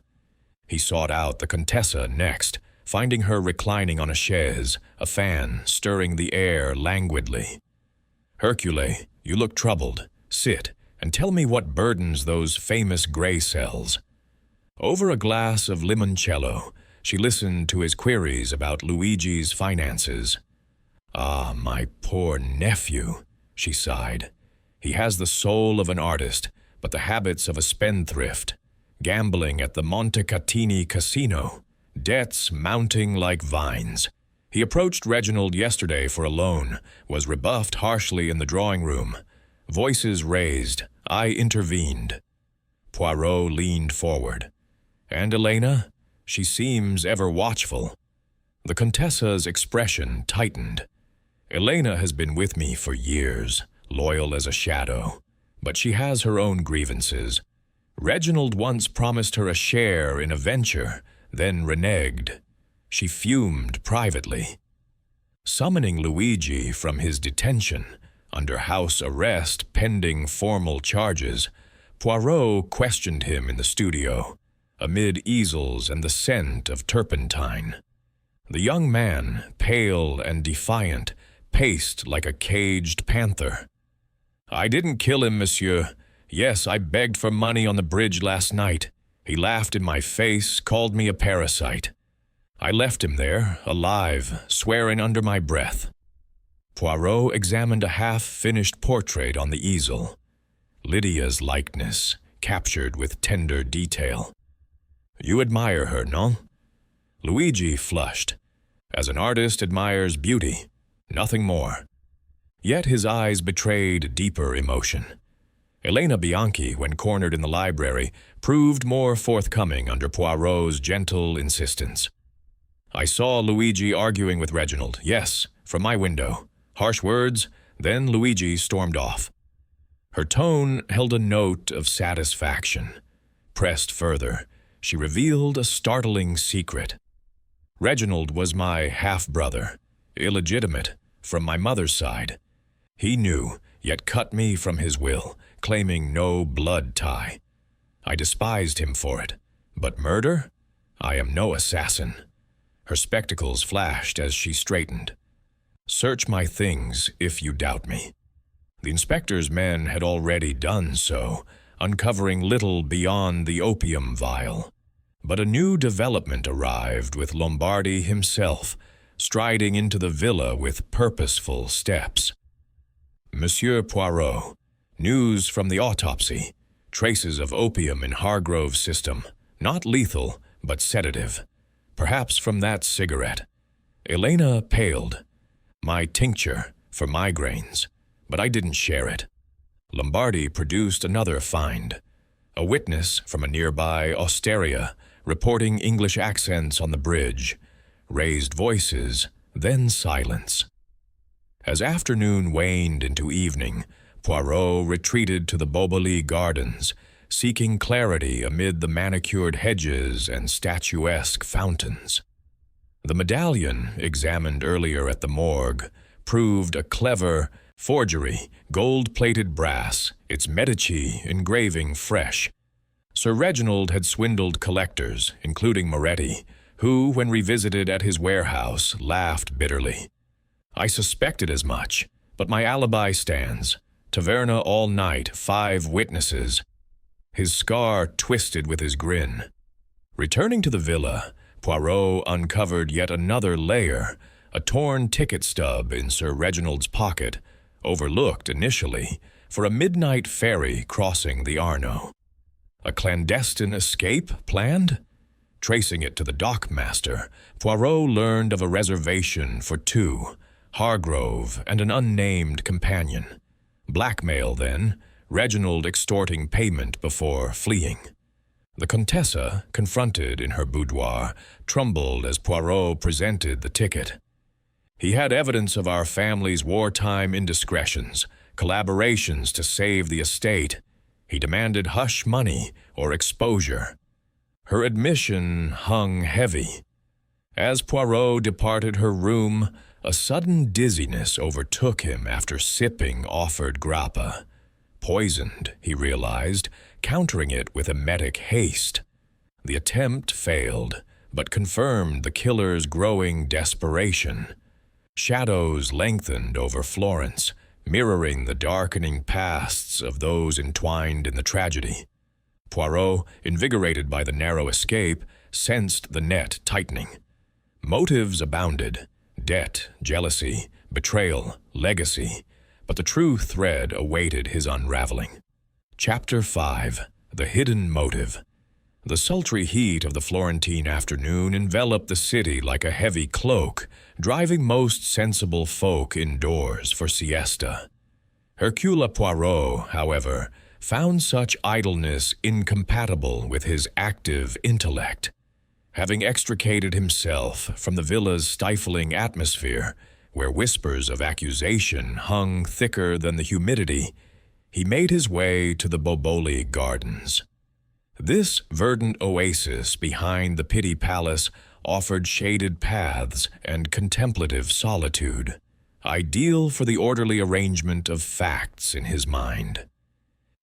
He sought out the Contessa next, finding her reclining on a chaise, a fan stirring the air languidly. "Hercule, you look troubled. Sit, and tell me what burdens those famous gray cells." Over a glass of limoncello, she listened to his queries about Luigi's finances. "Ah, my poor nephew," she sighed. "He has the soul of an artist, but the habits of a spendthrift. Gambling at the Montecatini casino, debts mounting like vines. He approached Reginald yesterday for a loan, was rebuffed harshly in the drawing room. Voices raised. I intervened." Poirot leaned forward. "And Elena? She seems ever watchful." The Contessa's expression tightened. "Elena has been with me for years, loyal as a shadow, but she has her own grievances. Reginald once promised her a share in a venture, then reneged. She fumed privately." Summoning Luigi from his detention, under house arrest pending formal charges, Poirot questioned him in the studio, amid easels and the scent of turpentine. The young man, pale and defiant, paced like a caged panther. "I didn't kill him, monsieur. Yes, I begged for money on the bridge last night. He laughed in my face, called me a parasite. I left him there, alive, swearing under my breath." Poirot examined a half-finished portrait on the easel. Lydia's likeness, captured with tender detail. "You admire her, non?" Luigi flushed. As an artist admires beauty, nothing more. Yet his eyes betrayed deeper emotion. Elena Bianchi, when cornered in the library, proved more forthcoming under Poirot's gentle insistence. "I saw Luigi arguing with Reginald, yes, from my window. Harsh words, then Luigi stormed off." Her tone held a note of satisfaction. Pressed further, she revealed a startling secret. "Reginald was my half-brother, illegitimate, from my mother's side. He knew, yet cut me from his will, claiming no blood tie. I despised him for it. But murder? I am no assassin." Her spectacles flashed as she straightened. "Search my things if you doubt me." The inspector's men had already done so, uncovering little beyond the opium vial. But a new development arrived with Lombardi himself, striding into the villa with purposeful steps. "Monsieur Poirot, news from the autopsy. Traces of opium in Hargrove's system. Not lethal, but sedative. Perhaps from that cigarette." Elena paled. "My tincture, for migraines. But I didn't share it." Lombardi produced another find. A witness from a nearby osteria, reporting English accents on the bridge. Raised voices, then silence. As afternoon waned into evening, Poirot retreated to the Boboli Gardens, seeking clarity amid the manicured hedges and statuesque fountains. The medallion, examined earlier at the morgue, proved a clever forgery, gold-plated brass, its Medici engraving fresh. Sir Reginald had swindled collectors, including Moretti, who, when revisited at his warehouse, laughed bitterly. "I suspected as much, but my alibi stands. Taverna all night, 5 witnesses." His scar twisted with his grin. Returning to the villa, Poirot uncovered yet another layer, a torn ticket stub in Sir Reginald's pocket, overlooked initially, for a midnight ferry crossing the Arno. A clandestine escape planned? Tracing it to the dockmaster, Poirot learned of a reservation for 2, Hargrove and an unnamed companion. Blackmail, then, Reginald extorting payment before fleeing. The Contessa, confronted in her boudoir, trembled as Poirot presented the ticket. He had evidence of our family's wartime indiscretions, collaborations to save the estate. He demanded hush money or exposure. Her admission hung heavy. As Poirot departed her room, a sudden dizziness overtook him after sipping offered grappa. Poisoned, he realized, countering it with emetic haste. The attempt failed, but confirmed the killer's growing desperation. Shadows lengthened over Florence, mirroring the darkening pasts of those entwined in the tragedy. Poirot, invigorated by the narrow escape, sensed the net tightening. Motives abounded: debt, jealousy, betrayal, legacy. But the true thread awaited his unraveling. Chapter 5. The Hidden Motive. The sultry heat of the Florentine afternoon enveloped the city like a heavy cloak, driving most sensible folk indoors for siesta. Hercule Poirot, however, found such idleness incompatible with his active intellect. Having extricated himself from the villa's stifling atmosphere, where whispers of accusation hung thicker than the humidity, he made his way to the Boboli Gardens. This verdant oasis behind the Pitti Palace offered shaded paths and contemplative solitude, ideal for the orderly arrangement of facts in his mind.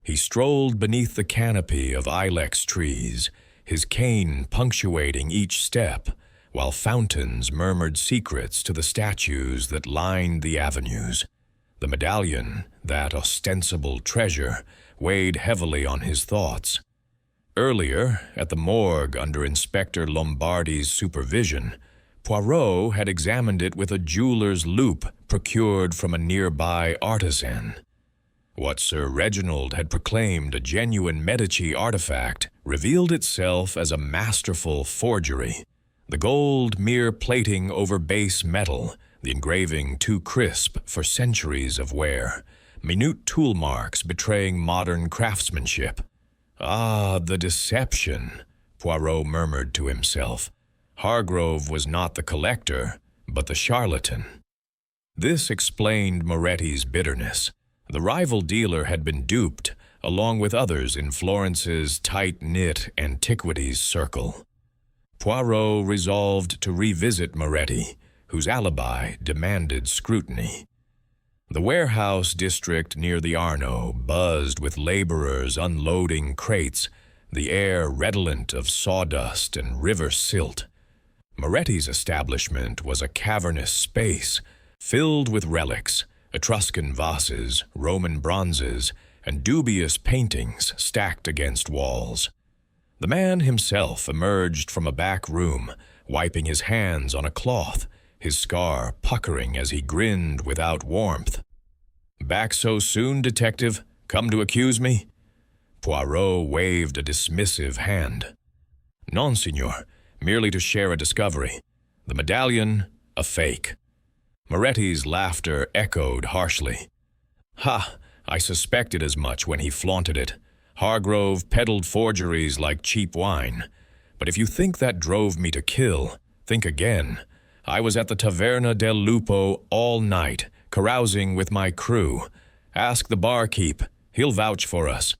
He strolled beneath the canopy of ilex trees, his cane punctuating each step, while fountains murmured secrets to the statues that lined the avenues. The medallion, that ostensible treasure, weighed heavily on his thoughts. Earlier, at the morgue under Inspector Lombardi's supervision, Poirot had examined it with a jeweler's loupe procured from a nearby artisan. What Sir Reginald had proclaimed a genuine Medici artifact revealed itself as a masterful forgery. The gold mere plating over base metal, the engraving too crisp for centuries of wear, minute tool marks betraying modern craftsmanship. Ah, the deception, Poirot murmured to himself. Hargrove was not the collector, but the charlatan. This explained Moretti's bitterness. The rival dealer had been duped, along with others in Florence's tight-knit antiquities circle. Poirot resolved to revisit Moretti, whose alibi demanded scrutiny. The warehouse district near the Arno buzzed with laborers unloading crates, the air redolent of sawdust and river silt. Moretti's establishment was a cavernous space, filled with relics, Etruscan vases, Roman bronzes, and dubious paintings stacked against walls. The man himself emerged from a back room, wiping his hands on a cloth, his scar puckering as he grinned without warmth. "Back so soon, detective? Come to accuse me?" Poirot waved a dismissive hand. "Non, signor, merely to share a discovery. The medallion, a fake." Moretti's laughter echoed harshly. "Ha! I suspected as much when he flaunted it. Hargrove peddled forgeries like cheap wine. But if you think that drove me to kill, think again. I was at the Taverna del Lupo all night, carousing with my crew. Ask the barkeep. He'll vouch for us."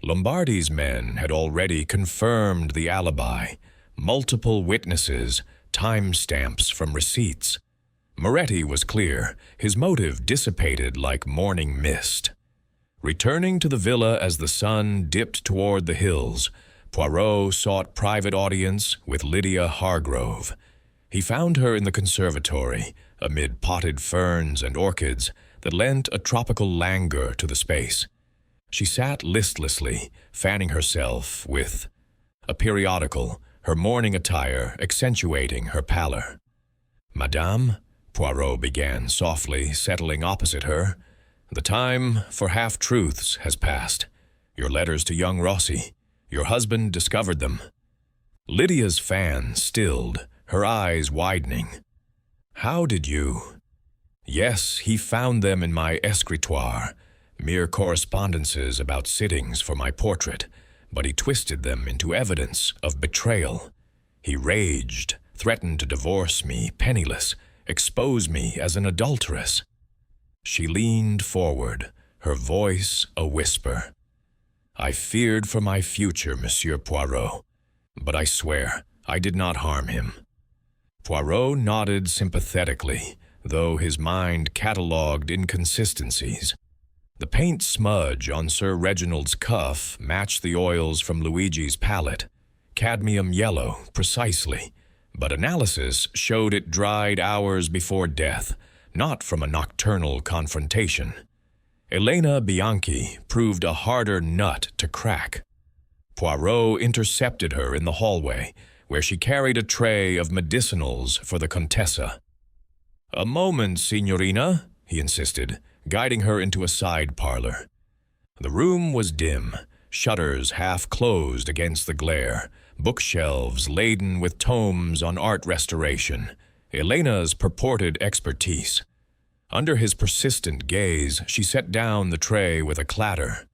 Lombardi's men had already confirmed the alibi. Multiple witnesses, timestamps from receipts. Moretti was clear, his motive dissipated like morning mist. Returning to the villa as the sun dipped toward the hills, Poirot sought private audience with Lydia Hargrove. He found her in the conservatory, amid potted ferns and orchids that lent a tropical languor to the space. She sat listlessly, fanning herself with a periodical, her morning attire accentuating her pallor. "Madame," Poirot began softly, settling opposite her, "the time for half-truths has passed. Your letters to young Rossi. Your husband discovered them." Lydia's fan stilled, her eyes widening. "How did you?" "Yes, he found them in my escritoire, mere correspondences about sittings for my portrait, but he twisted them into evidence of betrayal. He raged, threatened to divorce me, penniless, expose me as an adulteress. She leaned forward, her voice a whisper. I feared for my future, Monsieur Poirot, but I swear I did not harm him. Poirot nodded sympathetically, though his mind catalogued inconsistencies. The paint smudge on Sir Reginald's cuff matched the oils from Luigi's palette, cadmium yellow, precisely, but analysis showed it dried hours before death, not from a nocturnal confrontation. Elena Bianchi proved a harder nut to crack. Poirot intercepted her in the hallway, where she carried a tray of medicinals for the Contessa. "A moment, Signorina," he insisted, guiding her into a side parlor. The room was dim, shutters half closed against the glare, bookshelves laden with tomes on art restoration, Elena's purported expertise. Under his persistent gaze, she set down the tray with a clatter.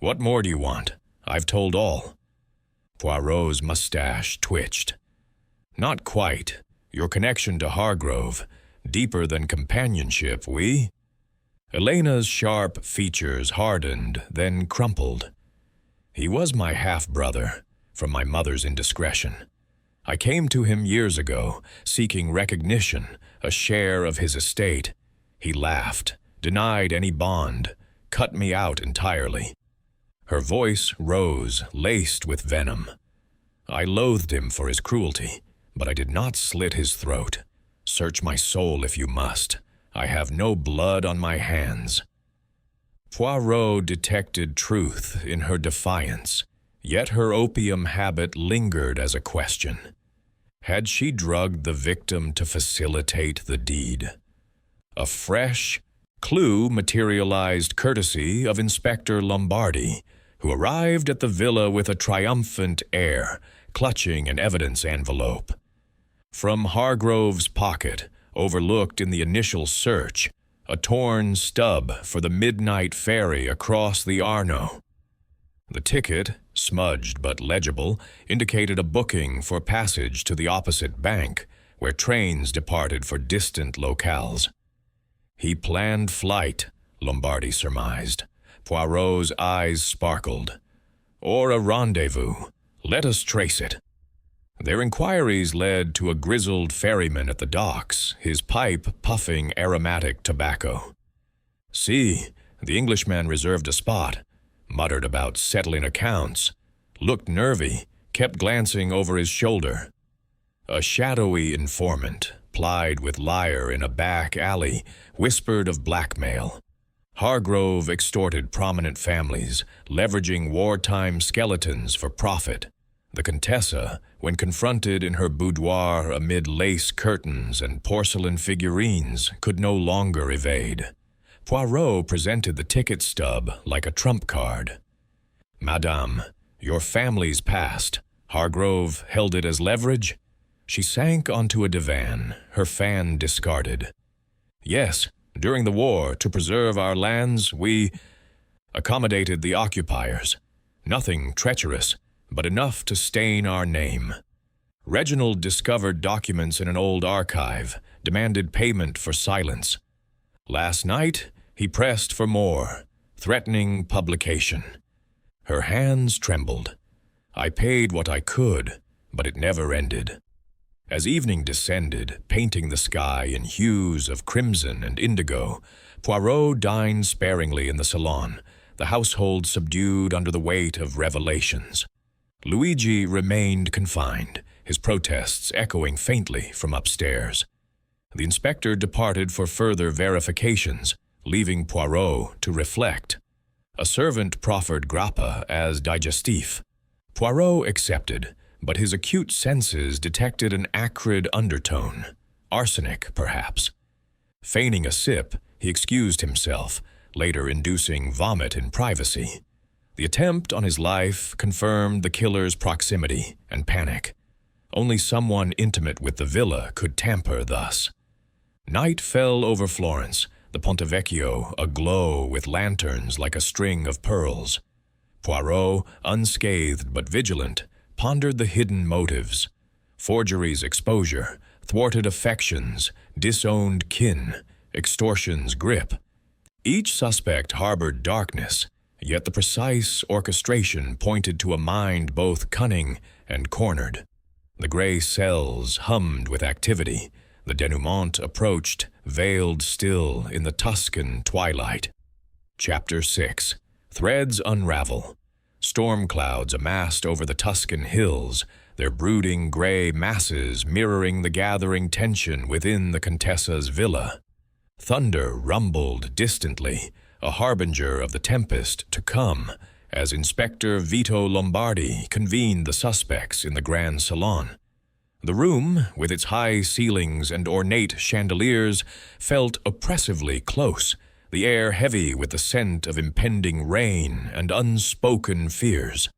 "What more do you want? I've told all." Poirot's mustache twitched. "Not quite. Your connection to Hargrove, deeper than companionship, oui?" Elena's sharp features hardened, then crumpled. "He was my half-brother, from my mother's indiscretion. I came to him years ago, seeking recognition, a share of his estate. He laughed, denied any bond, cut me out entirely." Her voice rose, laced with venom. "I loathed him for his cruelty, but I did not slit his throat. Search my soul if you must. I have no blood on my hands." Poirot detected truth in her defiance, yet her opium habit lingered as a question. Had she drugged the victim to facilitate the deed? A fresh clue materialized courtesy of Inspector Lombardi, who arrived at the villa with a triumphant air, clutching an evidence envelope. From Hargrove's pocket, overlooked in the initial search, a torn stub for the midnight ferry across the Arno. The ticket, smudged but legible, indicated a booking for passage to the opposite bank, where trains departed for distant locales. He planned flight, Lombardi surmised. Poirot's eyes sparkled. Or a rendezvous. Let us trace it. Their inquiries led to a grizzled ferryman at the docks, his pipe puffing aromatic tobacco. "See, the Englishman reserved a spot," muttered about settling accounts, looked nervy, kept glancing over his shoulder. A shadowy informant, plied with lyre in a back alley, whispered of blackmail. Hargrove extorted prominent families, leveraging wartime skeletons for profit. The Contessa, when confronted in her boudoir amid lace curtains and porcelain figurines, could no longer evade. Poirot presented the ticket stub like a trump card. "Madame, your family's past." Hargrove held it as leverage. She sank onto a divan, her fan discarded. "Yes, during the war, to preserve our lands, we accommodated the occupiers. Nothing treacherous, but enough to stain our name. Reginald discovered documents in an old archive, demanded payment for silence. Last night, he pressed for more, threatening publication." Her hands trembled. "I paid what I could, but it never ended." As evening descended, painting the sky in hues of crimson and indigo, Poirot dined sparingly in the salon, the household subdued under the weight of revelations. Luigi remained confined, his protests echoing faintly from upstairs. The inspector departed for further verifications, leaving Poirot to reflect. A servant proffered grappa as digestif. Poirot accepted, but his acute senses detected an acrid undertone. Arsenic, perhaps. Feigning a sip, he excused himself, later inducing vomit in privacy. The attempt on his life confirmed the killer's proximity and panic. Only someone intimate with the villa could tamper thus. Night fell over Florence, the Ponte Vecchio aglow with lanterns like a string of pearls. Poirot, unscathed but vigilant, pondered the hidden motives. Forgery's exposure, thwarted affections, disowned kin, extortion's grip. Each suspect harbored darkness, yet the precise orchestration pointed to a mind both cunning and cornered. The gray cells hummed with activity. The denouement approached, veiled still in the Tuscan twilight. Chapter 6. Threads unravel. Storm clouds amassed over the Tuscan hills, their brooding gray masses mirroring the gathering tension within the Contessa's villa. Thunder rumbled distantly, a harbinger of the tempest to come, as Inspector Vito Lombardi convened the suspects in the Grand Salon. The room, with its high ceilings and ornate chandeliers, felt oppressively close, the air heavy with the scent of impending rain and unspoken fears.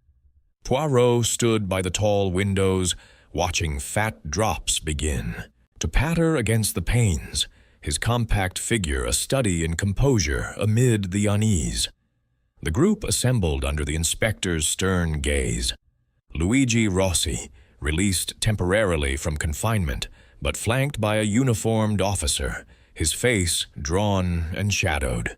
Poirot stood by the tall windows, watching fat drops begin to patter against the panes, his compact figure a study in composure amid the unease. The group assembled under the inspector's stern gaze. Luigi Rossi, released temporarily from confinement, but flanked by a uniformed officer, his face drawn and shadowed.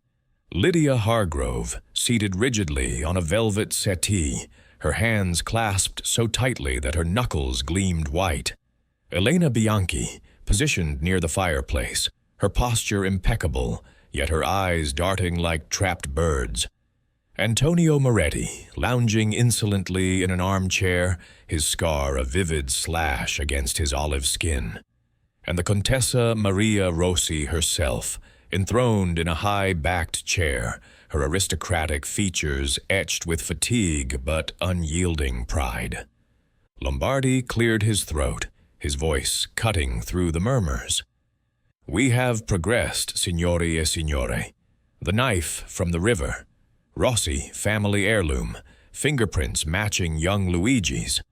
Lydia Hargrove, seated rigidly on a velvet settee, her hands clasped so tightly that her knuckles gleamed white. Elena Bianchi, positioned near the fireplace, her posture impeccable, yet her eyes darting like trapped birds. Antonio Moretti, lounging insolently in an armchair, his scar a vivid slash against his olive skin. And the Contessa Maria Rossi herself, enthroned in a high-backed chair, her aristocratic features etched with fatigue but unyielding pride. Lombardi cleared his throat, his voice cutting through the murmurs. "We have progressed, signori e signore. The knife from the river. Rossi, family heirloom, fingerprints matching young Luigi's.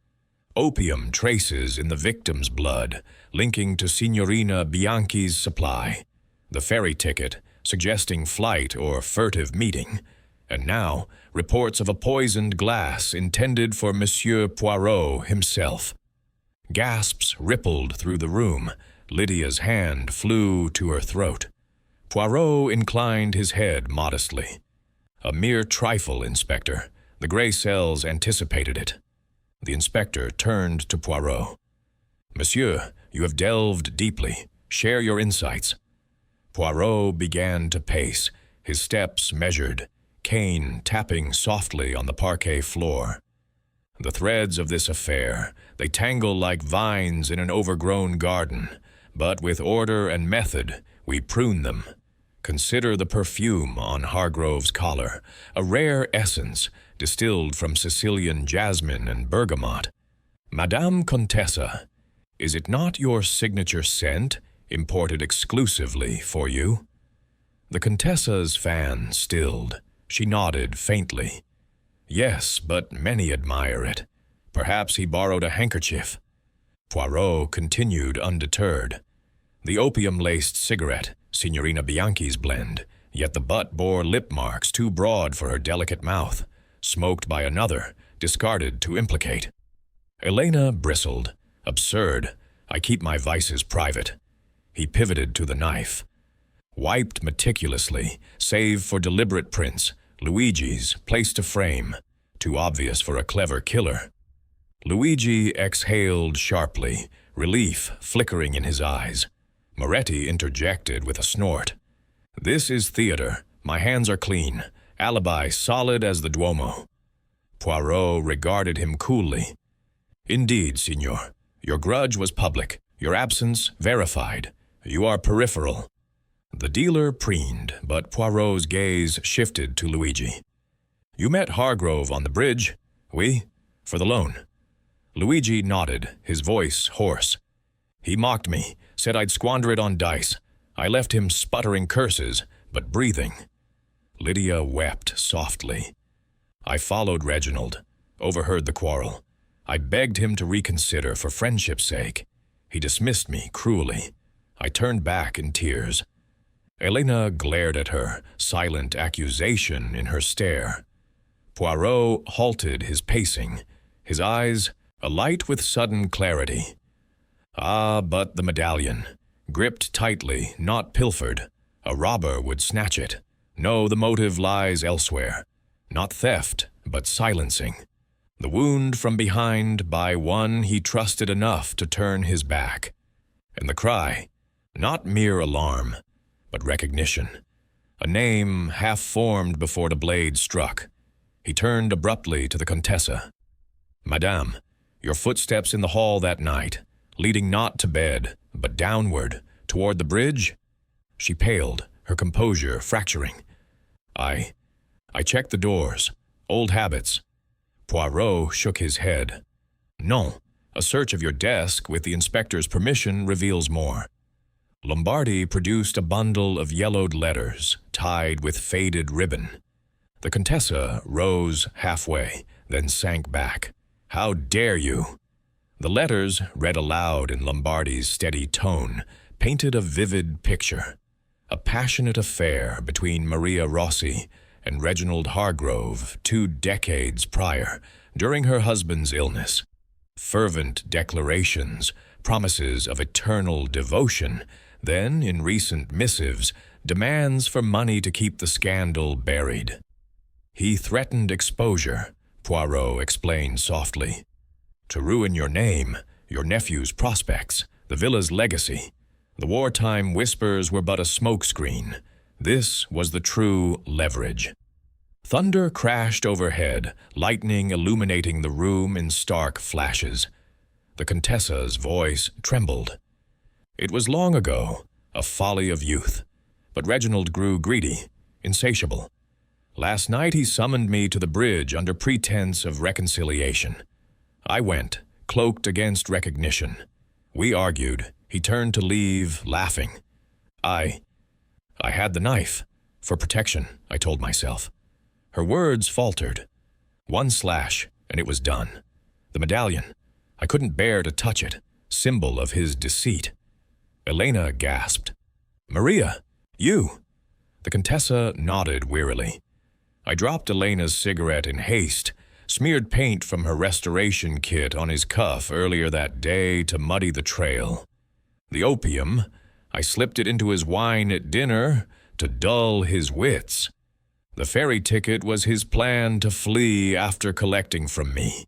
Opium traces in the victim's blood, linking to Signorina Bianchi's supply. The ferry ticket, suggesting flight or furtive meeting. And now, reports of a poisoned glass intended for Monsieur Poirot himself." Gasps rippled through the room. Lydia's hand flew to her throat. Poirot inclined his head modestly. "A mere trifle, Inspector. The gray cells anticipated it." The inspector turned to Poirot. "Monsieur, you have delved deeply. Share your insights." Poirot began to pace, his steps measured, cane tapping softly on the parquet floor. "The threads of this affair, they tangle like vines in an overgrown garden, but with order and method we prune them. Consider the perfume on Hargrove's collar, a rare essence distilled from Sicilian jasmine and bergamot. Madame Contessa, is it not your signature scent, imported exclusively for you?" The Contessa's fan stilled. She nodded faintly. "Yes, but many admire it. Perhaps he borrowed a handkerchief." Poirot continued undeterred. "The opium-laced cigarette, Signorina Bianchi's blend, yet the butt bore lip marks too broad for her delicate mouth, smoked by another, discarded to implicate." Elena bristled. "Absurd. I keep my vices private." He pivoted to the knife. "Wiped meticulously, save for deliberate prints, Luigi's, placed to frame. Too obvious for a clever killer." Luigi exhaled sharply, relief flickering in his eyes. Moretti interjected with a snort. "This is theater. My hands are clean. Alibi solid as the Duomo." Poirot regarded him coolly. "Indeed, signor. Your grudge was public. Your absence verified. You are peripheral." The dealer preened, but Poirot's gaze shifted to Luigi. "You met Hargrove on the bridge? Oui? For the loan?" Luigi nodded, his voice hoarse. "He mocked me, said I'd squander it on dice. I left him sputtering curses, but breathing." Lydia wept softly. "I followed Reginald, overheard the quarrel. I begged him to reconsider for friendship's sake. He dismissed me cruelly. I turned back in tears." Elena glared at her, silent accusation in her stare. Poirot halted his pacing, his eyes alight with sudden clarity. Ah, but the medallion, gripped tightly, not pilfered. A robber would snatch it. No, the motive lies elsewhere. Not theft, but silencing. The wound from behind by one he trusted enough to turn his back. And the cry, not mere alarm, but recognition. A name half formed before the blade struck. He turned abruptly to the Contessa. "Madame, your footsteps in the hall that night, leading not to bed, but downward, toward the bridge?" She paled, her composure fracturing. I checked the doors. Old habits." Poirot shook his head. "Non, a search of your desk with the inspector's permission reveals more." Lombardi produced a bundle of yellowed letters, tied with faded ribbon. The Contessa rose halfway, then sank back. "How dare you?" The letters, read aloud in Lombardi's steady tone, painted a vivid picture. A passionate affair between Maria Rossi and Reginald Hargrove 2 decades prior, during her husband's illness. Fervent declarations, promises of eternal devotion, then, in recent missives, demands for money to keep the scandal buried. "He threatened exposure," Poirot explained softly. "To ruin your name, your nephew's prospects, the villa's legacy. The wartime whispers were but a smokescreen. This was the true leverage." Thunder crashed overhead, lightning illuminating the room in stark flashes. The Contessa's voice trembled. It was long ago, a folly of youth, but Reginald grew greedy, insatiable. Last night he summoned me to the bridge under pretense of reconciliation. I went, cloaked against recognition. We argued. He turned to leave, laughing. I had the knife. For protection, I told myself. Her words faltered. One slash, and it was done. The medallion. I couldn't bear to touch it, symbol of his deceit. Elena gasped. "Maria, you!" The Contessa nodded wearily. I dropped Elena's cigarette in haste, smeared paint from her restoration kit on his cuff earlier that day to muddy the trail. The opium, I slipped it into his wine at dinner to dull his wits. The ferry ticket was his plan to flee after collecting from me.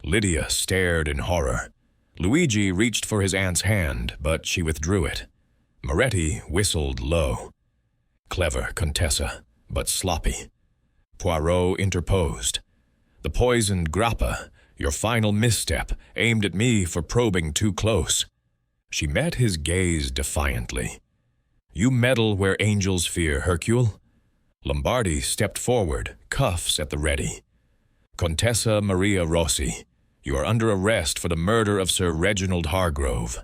Lydia stared in horror. Luigi reached for his aunt's hand, but she withdrew it. Moretti whistled low. Clever, Contessa, but sloppy. Poirot interposed. The poisoned grappa, your final misstep, aimed at me for probing too close. She met his gaze defiantly. You meddle where angels fear, Hercule. Lombardi stepped forward, cuffs at the ready. Contessa Maria Rossi, you are under arrest for the murder of Sir Reginald Hargrove.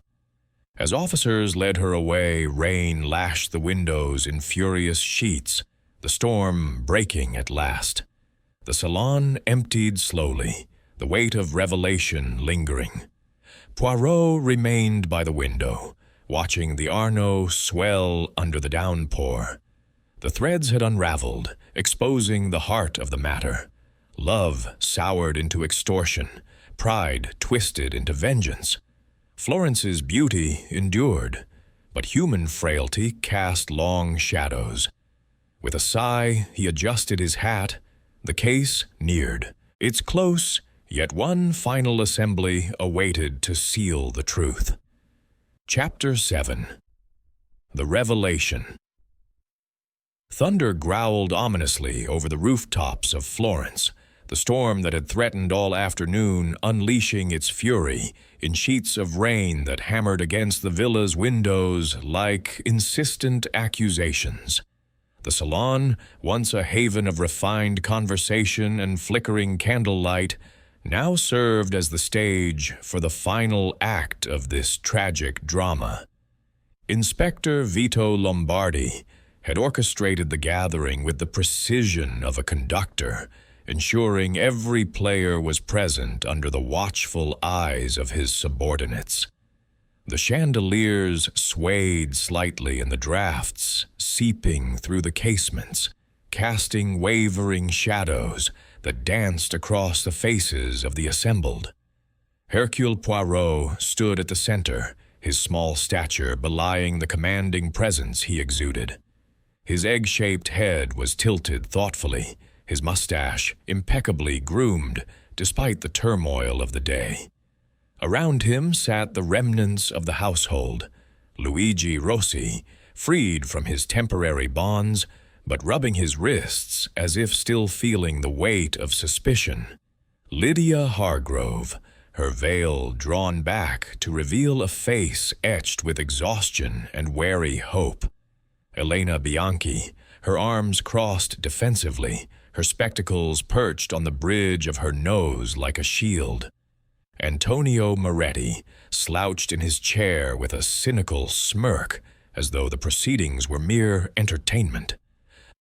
As officers led her away, rain lashed the windows in furious sheets, the storm breaking at last. The salon emptied slowly, the weight of revelation lingering. Poirot remained by the window, watching the Arno swell under the downpour. The threads had unraveled, exposing the heart of the matter. Love soured into extortion, pride twisted into vengeance. Florence's beauty endured, but human frailty cast long shadows. With a sigh, he adjusted his hat. The case neared. Its close, yet one final assembly awaited to seal the truth. Chapter 7. The Revelation. Thunder growled ominously over the rooftops of Florence, the storm that had threatened all afternoon unleashing its fury in sheets of rain that hammered against the villa's windows like insistent accusations. The salon, once a haven of refined conversation and flickering candlelight, now served as the stage for the final act of this tragic drama. Inspector Vito Lombardi had orchestrated the gathering with the precision of a conductor, ensuring every player was present under the watchful eyes of his subordinates. The chandeliers swayed slightly in the drafts, seeping through the casements, casting wavering shadows, that danced across the faces of the assembled. Hercule Poirot stood at the center, his small stature belying the commanding presence he exuded. His egg-shaped head was tilted thoughtfully, his mustache impeccably groomed despite the turmoil of the day. Around him sat the remnants of the household, Luigi Rossi, freed from his temporary bonds, but rubbing his wrists as if still feeling the weight of suspicion. Lydia Hargrove, her veil drawn back to reveal a face etched with exhaustion and wary hope. Elena Bianchi, her arms crossed defensively, her spectacles perched on the bridge of her nose like a shield. Antonio Moretti slouched in his chair with a cynical smirk, as though the proceedings were mere entertainment.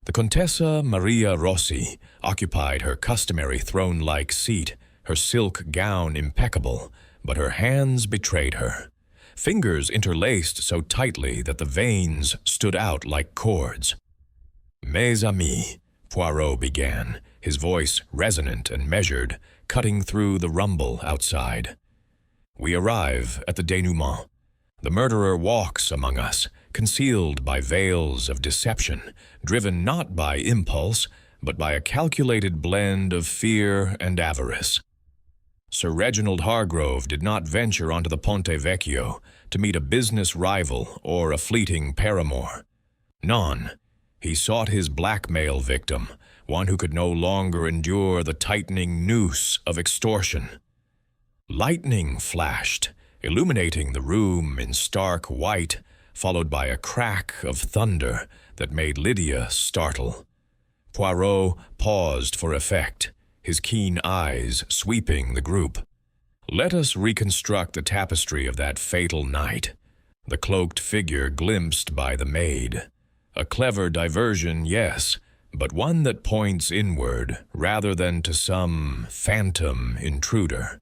The Contessa Maria Rossi occupied her customary throne-like seat, her silk gown impeccable, but her hands betrayed her. Fingers interlaced so tightly that the veins stood out like cords. "Mes amis," Poirot began, his voice resonant and measured, cutting through the rumble outside. "We arrive at the denouement. The murderer walks among us, concealed by veils of deception, driven not by impulse, but by a calculated blend of fear and avarice. Sir Reginald Hargrove did not venture onto the Ponte Vecchio to meet a business rival or a fleeting paramour. Non. He sought his blackmail victim, one who could no longer endure the tightening noose of extortion. Lightning flashed, illuminating the room in stark white, followed by a crack of thunder that made Lydia startle. Poirot paused for effect, his keen eyes sweeping the group. Let us reconstruct the tapestry of that fatal night. The cloaked figure glimpsed by the maid. A clever diversion, yes, but one that points inward rather than to some phantom intruder.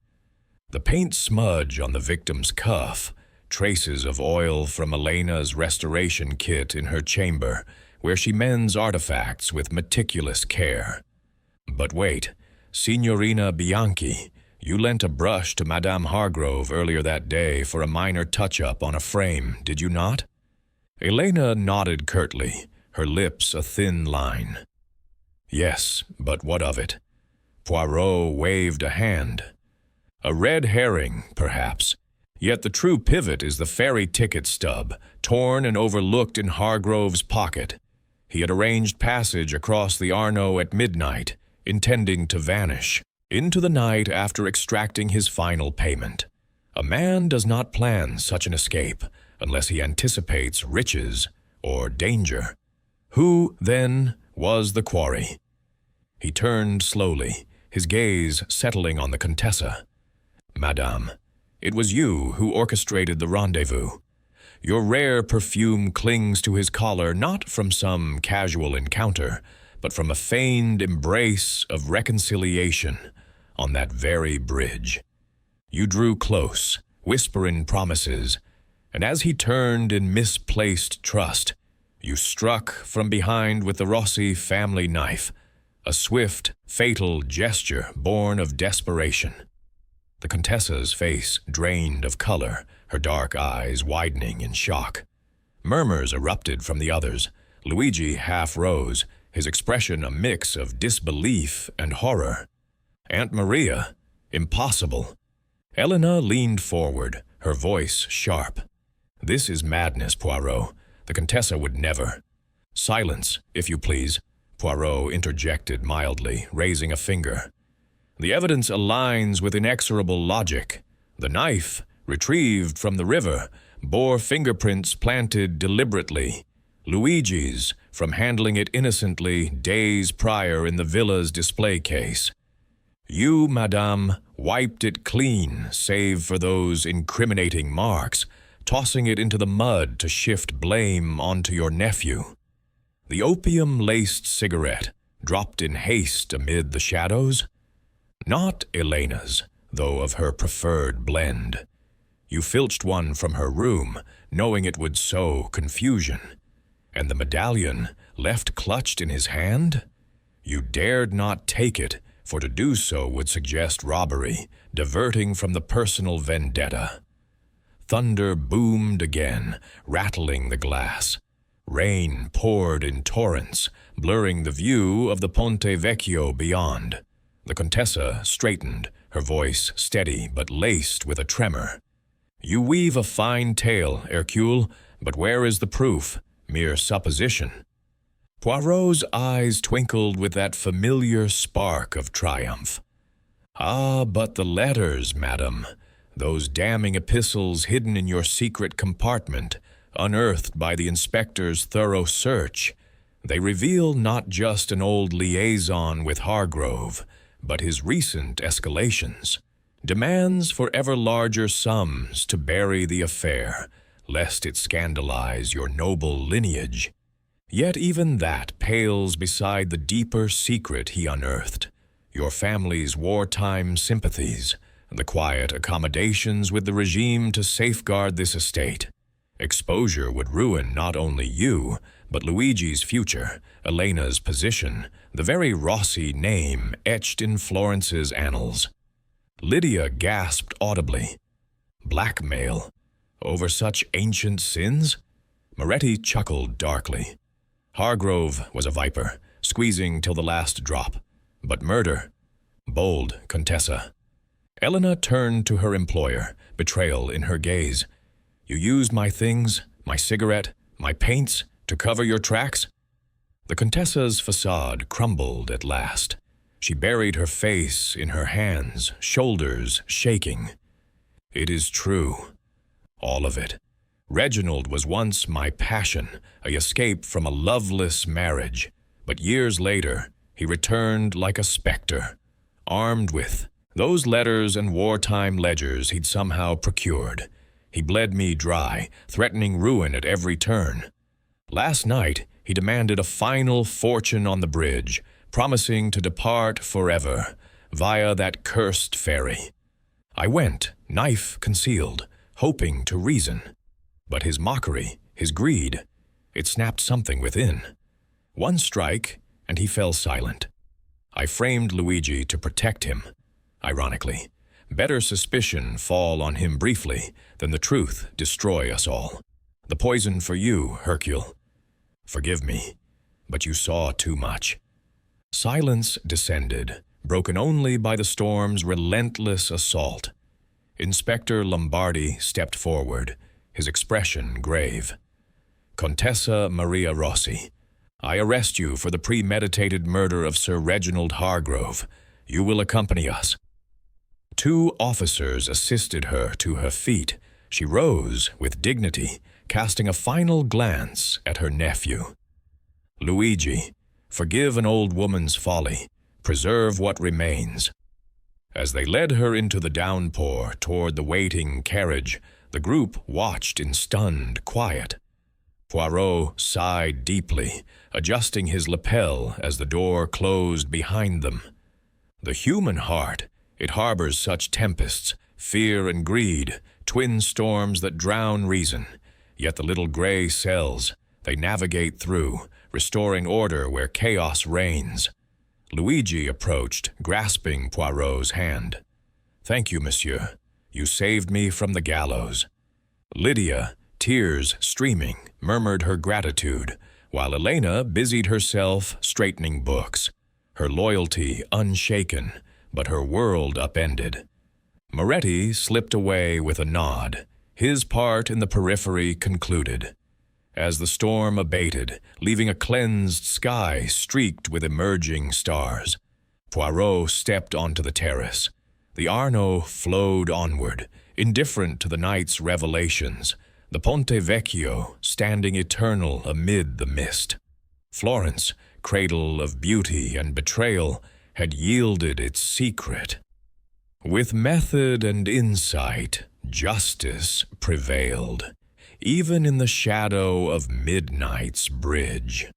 The paint smudge on the victim's cuff, traces of oil from Elena's restoration kit in her chamber, where she mends artifacts with meticulous care. But wait, Signorina Bianchi, you lent a brush to Madame Hargrove earlier that day for a minor touch-up on a frame, did you not? Elena nodded curtly, her lips a thin line. Yes, but what of it? Poirot waved a hand. A red herring, perhaps. Yet the true pivot is the ferry ticket stub, torn and overlooked in Hargrove's pocket. He had arranged passage across the Arno at midnight, intending to vanish into the night after extracting his final payment. A man does not plan such an escape unless he anticipates riches or danger. Who, then, was the quarry? He turned slowly, his gaze settling on the Contessa. Madame, it was you who orchestrated the rendezvous. Your rare perfume clings to his collar not from some casual encounter, but from a feigned embrace of reconciliation on that very bridge. You drew close, whispering promises, and as he turned in misplaced trust, you struck from behind with the Rossi family knife, a swift, fatal gesture born of desperation. The Contessa's face drained of color, her dark eyes widening in shock. Murmurs erupted from the others. Luigi half rose, his expression a mix of disbelief and horror. Aunt Maria, impossible. Elena leaned forward, her voice sharp. This is madness, Poirot. The Contessa would never. Silence, if you please, Poirot interjected mildly, raising a finger. The evidence aligns with inexorable logic. The knife, retrieved from the river, bore fingerprints planted deliberately. Luigi's, from handling it innocently days prior in the villa's display case. You, madame, wiped it clean, save for those incriminating marks, tossing it into the mud to shift blame onto your nephew. The opium-laced cigarette, dropped in haste amid the shadows? Not Elena's, though of her preferred blend. You filched one from her room, knowing it would sow confusion. And the medallion, left clutched in his hand? You dared not take it, for to do so would suggest robbery, diverting from the personal vendetta. Thunder boomed again, rattling the glass. Rain poured in torrents, blurring the view of the Ponte Vecchio beyond. The Contessa straightened, her voice steady but laced with a tremor. "You weave a fine tale, Hercule, but where is the proof? Mere supposition." Poirot's eyes twinkled with that familiar spark of triumph. "Ah, but the letters, madam, those damning epistles hidden in your secret compartment, unearthed by the inspector's thorough search, they reveal not just an old liaison with Hargrove, but his recent escalations, demands for ever larger sums to bury the affair, lest it scandalize your noble lineage. Yet even that pales beside the deeper secret he unearthed, your family's wartime sympathies, the quiet accommodations with the regime to safeguard this estate. Exposure would ruin not only you, but Luigi's future, Elena's position, the very Rossi name etched in Florence's annals." Lydia gasped audibly. Blackmail? Over such ancient sins? Moretti chuckled darkly. Hargrove was a viper, squeezing till the last drop. But murder? Bold, Contessa. Elena turned to her employer, betrayal in her gaze. "You used my things, my cigarette, my paints, to cover your tracks?" The Contessa's facade crumbled at last. She buried her face in her hands, shoulders shaking. "It is true. All of it. Reginald was once my passion, a escape from a loveless marriage. But years later, he returned like a specter, armed with those letters and wartime ledgers he'd somehow procured. He bled me dry, threatening ruin at every turn. Last night, he demanded a final fortune on the bridge, promising to depart forever, via that cursed ferry. I went, knife concealed, hoping to reason. But his mockery, his greed, it snapped something within. One strike, and he fell silent. I framed Luigi to protect him. Ironically, better suspicion fall on him briefly than the truth destroy us all. The poison for you, Hercule. Forgive me, but you saw too much." Silence descended, broken only by the storm's relentless assault. Inspector Lombardi stepped forward, his expression grave. "Contessa Maria Rossi, I arrest you for the premeditated murder of Sir Reginald Hargrove. You will accompany us." 2 officers assisted her to her feet. She rose with dignity, casting a final glance at her nephew. "Luigi, forgive an old woman's folly. Preserve what remains." As they led her into the downpour toward the waiting carriage, the group watched in stunned quiet. Poirot sighed deeply, adjusting his lapel as the door closed behind them. The human heart, it harbors such tempests, fear and greed, twin storms that drown reason. Yet the little gray cells, they navigate through, restoring order where chaos reigns. Luigi approached, grasping Poirot's hand. "Thank you, monsieur. You saved me from the gallows." Lydia, tears streaming, murmured her gratitude, while Elena busied herself straightening books, her loyalty unshaken, but her world upended. Moretti slipped away with a nod, his part in the periphery concluded. As the storm abated, leaving a cleansed sky streaked with emerging stars, Poirot stepped onto the terrace. The Arno flowed onward, indifferent to the night's revelations, the Ponte Vecchio standing eternal amid the mist. Florence, cradle of beauty and betrayal, had yielded its secret. With method and insight, justice prevailed, even in the shadow of midnight's bridge.